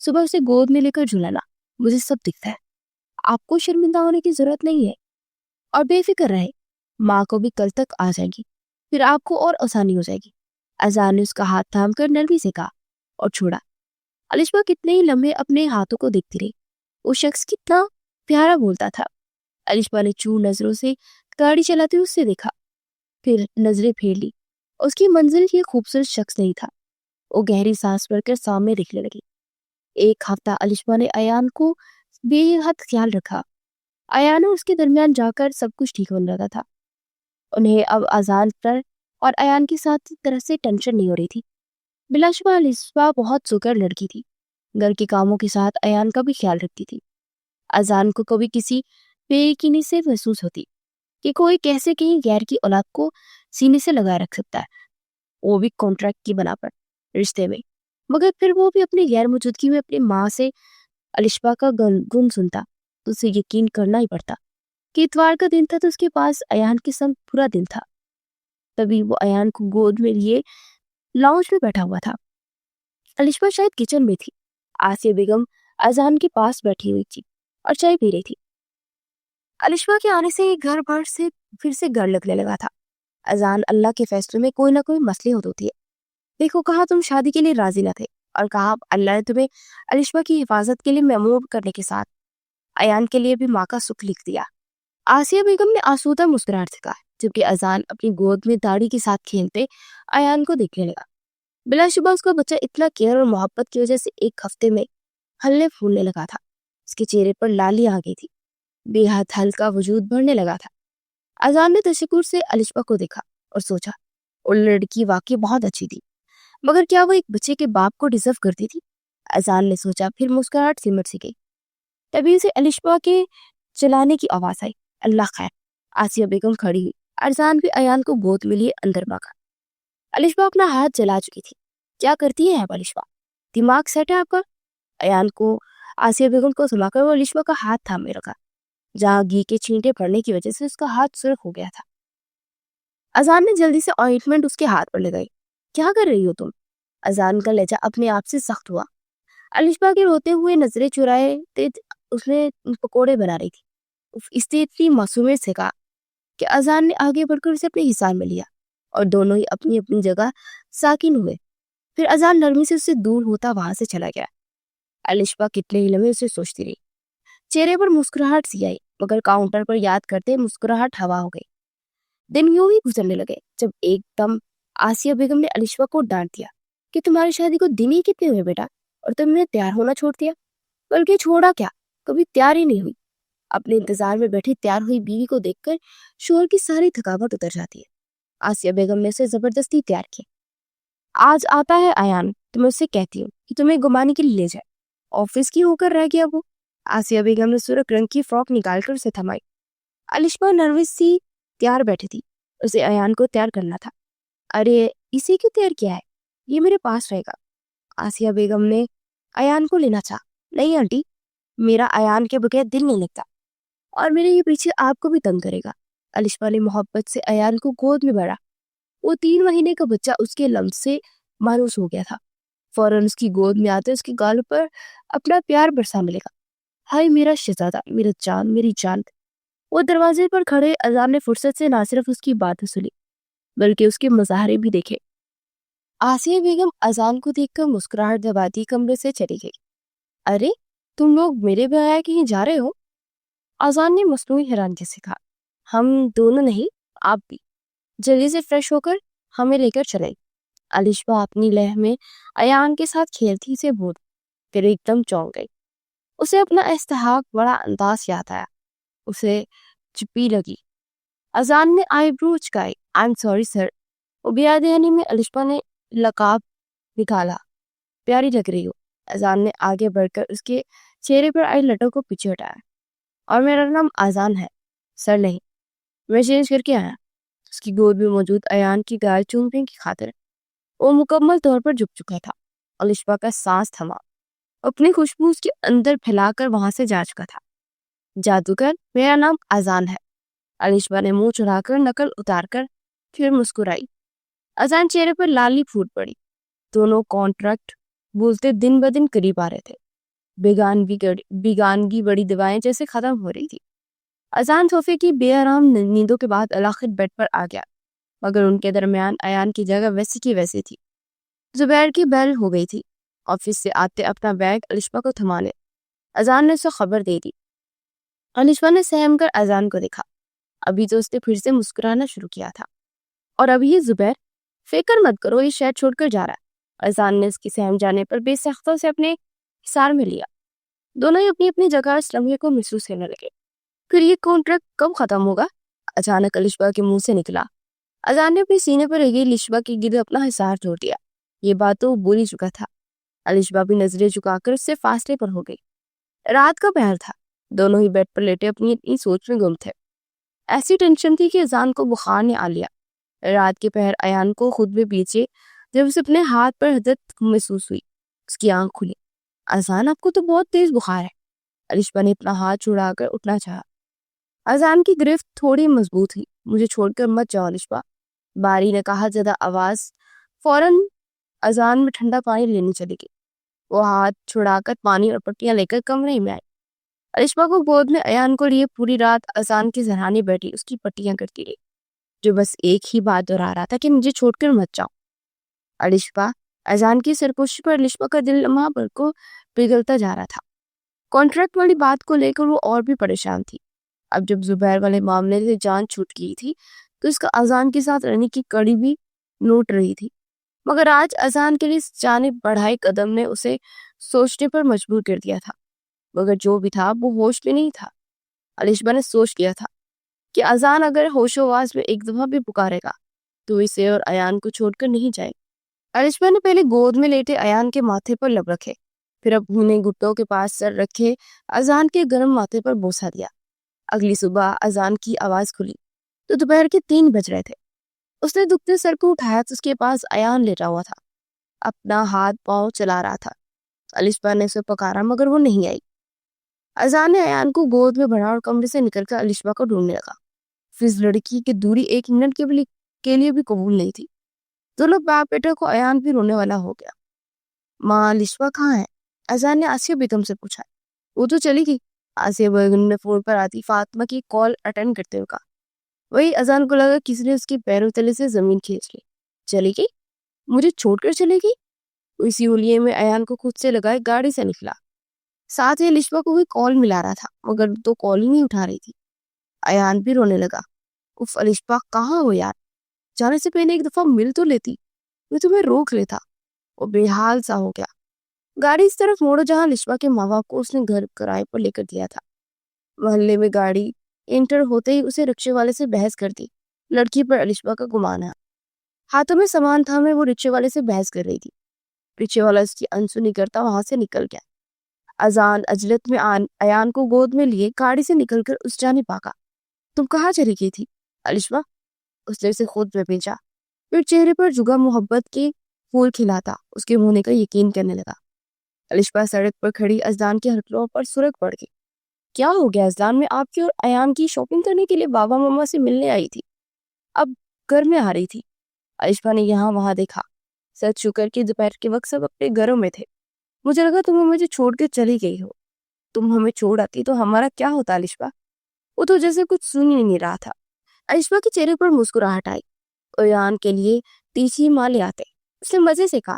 صبح اسے گود میں لے کر جھلانا مجھے سب دکھتا ہے. آپ کو شرمندہ ہونے کی ضرورت نہیں ہے اور بے فکر رہے، ماں کو بھی کل تک آ جائے گی، پھر آپ کو اور آسانی ہو جائے گی. اذان نے اس کا ہاتھ تھام کر نرمی سے کہا اور چھوڑا. الشبا کتنے ہی لمحے اپنے ہاتھوں کو دیکھتی رہی. وہ شخص کتنا پیارا بولتا تھا. الشبا نے چور نظروں سے گاڑی چلاتے اس سے دیکھا، پھر نظریں پھیر لی. اس کی منزل یہ خوبصورت شخص نہیں تھا. وہ گہری سانس بھر کر سامنے دیکھنے لگی. 1 ہفتہ الشبا نے ایان کو بے حد خیال رکھا. ایان اور اس کے درمیان جا کر سب کچھ ٹھیک ہونے لگا تھا. انہیں اب اذان پر اور ایان کے ساتھ طرح سے ٹینشن نہیں ہو رہی تھی. بلا شبہ الشبا بہت سوکر لڑکی تھی. گھر کے کاموں کے ساتھ ایان کا بھی خیال رکھتی تھی. اذان کو کبھی کسی بے یقینی سے محسوس ہوتی کہ کوئی کیسے کہیں غیر کی اولاد کو سینے سے لگائے رکھ سکتا ہے، وہ بھی کانٹریکٹ کی بنا پر رشتے میں. مگر پھر وہ بھی اپنی غیر موجودگی میں اپنی ماں سے الشبا کا گن سنتا تو اسے یقین کرنا ہی پڑتا کہ اتوار کا دن تھا تو اس کے پاس ایان کے سنگ پورا دن تھا. تبھی وہ ایان کو گود میں لیے لاؤنج میں بیٹھا ہوا تھا. الشبا شاید کچن میں تھی. آسیہ بیگم اذان کے پاس بیٹھی ہوئی تھی اور چائے پی رہی تھی. الشبا کے آنے سے گھر بھر سے پھر سے گڑ لگنے لگا تھا. اذان اللہ کے فیصلے میں کوئی نہ کوئی مسئلے ہوتی ہے. دیکھو کہاں تم شادی کے لیے راضی نہ تھے، اور کہا اللہ نے تمہیں الشبا کی حفاظت کے لیے مأمور کرنے کے ساتھ ایان کے لیے بھی ماں کا سکھ لکھ دیا۔ آسیہ بیگم نے آسودہ مسکراہٹ سے کہا، جبکہ اذان اپنی گود میں داڑھی کے ساتھ کھیلتے ایان کو دیکھنے لگا۔ بلا شبہ اس کا بچہ اتنا کیئر اور محبت کی وجہ سے ایک ہفتے میں ہلنے پھولنے لگا تھا۔ اس کے چہرے پر لالی آ گئی تھی، بے حد ہلکا وجود بڑھنے لگا تھا۔ اذان نے تشکر سے الشبا کو دیکھا اور سوچا، اور لڑکی واقعی بہت اچھی تھی، مگر کیا وہ ایک بچے کے باپ کو ڈیزرو کرتی تھی؟ اذان نے سوچا، پھر مسکراہٹ سمٹ سی گئی۔ تبھی اسے الشبا کے چلانے کی آواز آئی۔ اللہ خیر۔ آسیہ بیگم کھڑی ہوئی، اذان بھی ایان کو گود میں لیے اندر بھاگا۔ الشبا اپنا ہاتھ جلا چکی تھی۔ کیا کرتی ہے آپ الشبا؟ دماغ سیٹ ہے آپ کا؟ ایان کو آسیہ بیگم کو سما کر وہ الشبا کا ہاتھ تھامے رکھا، جہاں گھی کے چھینٹے پڑنے کی وجہ سے اس کا ہاتھ سرخ ہو گیا تھا۔ اذان نے جلدی سے آئنٹمنٹ اس کے ہاتھ پر لگائی۔ کیا کر رہی ہو تم؟ اذان کا لہجہ اپنے آپ سے سخت ہوا۔ الشبا کے روتے ہوئے نظریں چرائے اس نے پکوڑے بنا رہی تھی۔ اس نے اتنی معصومیت سے کہا کہ اذان نے آگے بڑھ کر اسے اپنے حصار میں لیا اور دونوں ہی اپنی اپنی جگہ ساکن ہوئے۔ پھر اذان نرمی سے اسے دور ہوتا وہاں سے چلا گیا۔ الشبا کتنے ہی لمحے اسے سوچتی رہی۔ چہرے پر مسکراہٹ سی آئی، مگر کاؤنٹر پر یاد کرتے مسکراہٹ ہوا ہو گئی۔ دن یوں ہی گزرنے لگے جب ایک دم آسیہ بیگم نے الشبا کو ڈانٹ دیا کہ تمہاری شادی کو دن ہی کتنے ہوئے بیٹا، اور تم نے تیار ہونا چھوڑ دیا۔ بلکہ چھوڑا کیا، کبھی تیار ہی نہیں ہوئی۔ اپنے انتظار میں بیٹھی تیار ہوئی بیوی کو دیکھ کر شوہر کی ساری تھکاوٹ اتر جاتی ہے۔ آسیہ بیگم نے اسے زبردستی تیار کیا۔ آج آتا ہے ایان، تو میں اسے کہتی ہوں کہ تمہیں گھمانے کے لیے لے جائے۔ آفس کی ہو کر رہ گیا وہ۔ آسیہ بیگم نے سرخ رنگ کی فراک نکال کر اسے تھمائی۔ الشبا نروس سی تیار بیٹھی تھی، اسے ایان کو تیار کرنا تھا۔ ارے اسے کیوں تیار کیا ہے، یہ میرے پاس رہے گا۔ آسیہ بیگم نے ایان کو لینا چاہا۔ نہیں آنٹی، میرا ایان کے بغیر دل نہیں لگتا، اور میرے یہ پیچھے آپ کو بھی تنگ کرے گا۔ الشبا نے محبت سے ایان کو گود میں بھرا۔ وہ 3 مہینے کا بچہ اس کے لمس سے مانوس ہو گیا تھا۔ فوراً اس کی گود میں آتے اس کے گال پر اپنا پیار برسا ملے گا۔ ہائے میرا شہزادہ، میرا چاند، میری چاند۔ وہ دروازے پر کھڑے اذان نے فرصت سے نہ صرف اس کی باتیں سنی بلکہ اس کے مظاہرے بھی دیکھے۔ آسیہ بیگم اذان کو دیکھ کر مسکراہٹ دباتی کمرے سے چلی گئی۔ ارے تم لوگ میرے بغیر کہیں جا رہے ہو؟ اذان نے مصنوعی حیرانگی سے کہا۔ ہم دونوں نہیں، آپ بھی۔ جلدی سے فریش ہو کر ہمیں لے کر چلے۔ الشبا اپنی لہر میں ایان کے ساتھ کھیلتی سے بھول پھر ایک دم چونک گئی۔ اسے اپنا استحقاق بڑا انداز یاد آیا۔ اسے چپی لگی۔ اذان نے آئی برو اچکائی۔ I am sorry sir. وہ بے دہانی میں الشبا نے لقاب نکالا۔ پیاری لگ رہی ہو۔ اذان نے آگے بڑھ کر اس کے چہرے پر آئی لٹوں کو پیچھے ہٹایا۔ اور میرا نام اذان ہے سر، نہیں، میں چینج کر کے آیا۔ اس کی گود میں موجود ایان کی گال چومنے کی خاطر وہ مکمل طور پر جھک چکا تھا۔ الشبا کا سانس تھما، اپنی خوشبو اس کے اندر پھیلا کر وہاں سے جا چکا تھا۔ جادوگر، میرا نام اذان ہے۔ الشبا نے منہ چڑھا کر نقل اتار کر پھر مسکرائی۔ اذان چہرے پر لالی پھوٹ پڑی۔ دونوں کانٹریکٹ بولتے دن بدن قریب آ رہے تھے۔ بیگانگی بڑی دوائیں جیسے ختم ہو رہی تھی۔ اذان صوفے کی بے آرام نیندوں کے بعد الاخر بیڈ پر آ گیا، مگر ان کے درمیان ایان کی جگہ ویسی کی ویسی تھی۔ زبیر کی بیل ہو گئی تھی۔ آفس سے آتے اپنا بیگ الشبا کو تھما لے۔ اذان نے اسے خبر دے دی۔ الشبا نے سہم کر اذان کو دیکھا۔ ابھی تو اس نے پھر سے مسکرانا شروع کیا تھا۔ اور ابھی یہ زبیر، فکر مت کرو، یہ شہر چھوڑ کر جا رہا ہے۔ اذان نے اس کی سہم جانے پر بے سختیوں سے اپنے حصار میں لیا۔ دونوں ہی اپنی اپنی جگہ اس لمحے کو محسوس کرنے لگے۔ پھر یہ کانٹریکٹ کب ختم ہوگا؟ اچانک الشبا کے منہ سے نکلا۔ اذان نے اپنے سینے پر لگی الشبا کی گرد اپنا حصار چھوڑ دیا۔ یہ بات تو وہ بھول ہی چکا تھا۔ الشبا بھی نظریں جھکا کر اس سے فاصلے پر ہو گئی۔ رات کا پہر تھا۔ دونوں ہی بیڈ پر لیٹے اپنی سوچ میں گم تھے۔ ایسی ٹینشن تھی کہ اذان کو بخار نے آ لیا۔ رات کے پہر ایان کو خود میں پیچھے جب اسے اپنے ہاتھ پر حدت محسوس ہوئی، اس کی آنکھ کھلی۔ اذان، آپ کو تو بہت تیز بخار ہے۔ الشبا نے اپنا ہاتھ چھڑا کر اٹھنا چاہا۔ اذان کی گرفت تھوڑی مضبوط ہوئی۔ مجھے چھوڑ کر مت جاؤ الشبا، باری نے کہا زدہ آواز۔ فوراً اذان میں ٹھنڈا پانی لینے چلی گئی۔ وہ ہاتھ چھڑا کر پانی اور پٹیاں لے کر کمرے میں آئی۔ الشبا کو گود میں ایان کو لیے پوری رات اذان کی سرہانے بیٹھی اس کی پٹیاں کرتی رہی، جو بس ایک ہی بات دہرا رہا تھا کہ مجھے چھوڑ کر مت جاؤ۔ الشبا، اذان کی سرپوشی پر الشبا کا دل لمحہ بھر کو پگھلتا جا رہا تھا۔ کانٹریکٹ والی بات کو لے کر وہ اور بھی پریشان تھی۔ اب جب زبیر والے معاملے سے جان چھوٹ گئی تھی تو اس کا اذان کے ساتھ رہنے کی کڑی بھی نوٹ رہی تھی، مگر آج اذان کے لیے اس جانب بڑھائے قدم نے اسے سوچنے پر مجبور کر دیا تھا۔ مگر جو بھی تھا وہ ہوش میں نہیں تھا۔ الشبا نے سوچ لیا تھا کہ اذان اگر ہوش و آواز میں ایک دفعہ بھی پکارے گا تو اسے اور ایان کو چھوڑ کر نہیں جائے گا۔ الشبا نے پہلے گود میں لیٹے ایان کے ماتھے پر لب رکھے، پھر اب بھونے گھٹوں کے پاس سر رکھے اذان کے گرم ماتھے پر بوسہ دیا۔ اگلی صبح اذان کی آواز کھلی تو دوپہر کے 3 بج رہے تھے۔ اس نے دکھتے سر کو اٹھایا تو اس کے پاس ایان لیٹا ہوا تھا، اپنا ہاتھ پاؤں چلا رہا تھا۔ الشبا نے اسے پکارا مگر وہ نہیں آئی۔ اذان نے ایان کو گود میں بڑھا اور کمرے سے نکل کر الشبا کو ڈھونڈنے لگا۔ پھر اس لڑکی کی دوری 1 منٹ کے لیے بھی قبول نہیں تھی۔ دونوں باپ بیٹے کو ایان بھی رونے والا ہو گیا۔ ماں الشبا کہاں ہے؟ اذان نے آسیہ بیگم سے پوچھا۔ وہ تو چلی گئی، آسیہ بیگم نے فون پر آتی فاطمہ کی کال اٹینڈ کرتے ہوئے کہا۔ وہی اذان کو لگا کسی نے اس کی پیروں تلے سے زمین کھینچ لی۔ چلی گئی؟ مجھے چھوڑ کر چلے گئی؟ اسی ہولیے میں ایان کو خود سے لگائے گاڑی سے نکلا۔ ساتھ ہی الشبا کو بھی کال ملا رہا تھا مگر تو کال ہی نہیں اٹھا رہی تھی۔ ایان بھی رونے لگا۔ اف الشبا کہاں ہو یار؟ جانے سے پہلے ایک دفعہ مل تو لیتی، میں تمہیں روک لیتا۔ وہ بے حال سا ہو گیا۔ گاڑی اس طرف موڑو جہاں الشبا کے ماں باپ کو اس نے گھر کرائے پر لے کر دیا تھا۔ محلے میں گاڑی انٹر ہوتے ہی اسے رکشے والے سے بحث کر دی۔ لڑکی پر الشبا کا گمان ہے۔ ہاتھوں میں سامان تھامے وہ رکشے والے سے بحث کر رہی تھی۔ رکشے والا اس کی انسنی کرتا وہاں سے نکل گیا۔ اذان عجلت میں ایان کو گود میں لیے گاڑی سے نکل کر اس جانب بھاگا۔ تم کہاں چلی گئی تھی الشبا؟ اس نے اسے خود میں بھیجا۔ پھر چہرے پر جگہ محبت کے پھول کھلاتا اس کے ہونے کا یقین کرنے لگا۔ الشبا سڑک پر کھڑی اذان کے حرکتوں پر سرخ پڑ گئی۔ کیا ہو گیا اذان؟ میں آپ کی اور ایان کی شاپنگ کرنے کے لیے بابا ماما سے ملنے آئی تھی، اب گھر میں آ رہی تھی۔ الشبا نے یہاں وہاں دیکھا۔ سچ شکر کہ دوپہر کے وقت سب اپنے گھروں میں تھے۔ مجھے لگا تم مجھے چھوڑ کے چلی گئی ہو۔ تم ہمیں چھوڑ آتی تو ہمارا کیا ہوتا الشبا؟ وہ تو جیسے کچھ سن ہی نہیں رہا تھا۔ الشبا کے چہرے پر مسکراہٹ آئی۔ ایان کے لیے تیسری ماں لے آتے، اس نے مزے سے کہا۔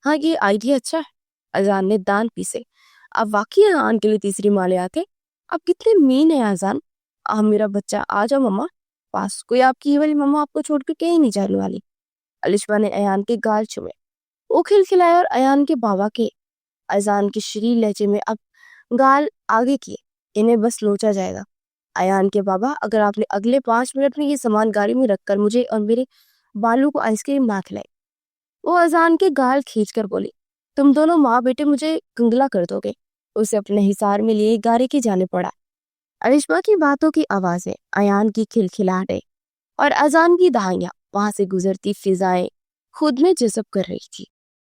ہاں یہ آئیڈیا اچھا ہے۔ اذان نے دان پیسے۔ اب واقعی ایان کے لیے تیسری ماں لے آتے؟ اب کتنے مین ہے اذان۔ میرا بچہ آ جاؤ مما پاس، کوئی آپ کی والی مما آپ کو چھوڑ کے کہیں نہیں جانے والی۔ الشبا نے ایان کے گال چومے۔ وہ کھلکھلائے اور ایان کے بابا کے اذان کے شریر لہجے میں اب گال آگے کیے، انہیں بس لوچا جائے گا۔ ایان کے بابا اگر آپ نے اگلے 5 منٹ میں یہ سامان گاڑی میں رکھ کر مجھے اور میرے بالو کو آئس کریم نہ کھلائے۔ وہ اذان کے گال کھینچ کر بولی، تم دونوں ماں بیٹے مجھے کنگلا کر دو گے۔ اسے اپنے حصار میں لیے گاڑی کی جانب پڑا۔ الشبا کی باتوں کی آوازیں، ایان کی کھلکھلاہٹیں اور اذان کی دہائیاں وہاں سے گزرتی فضائیں خود میں جذب کر رہی تھی۔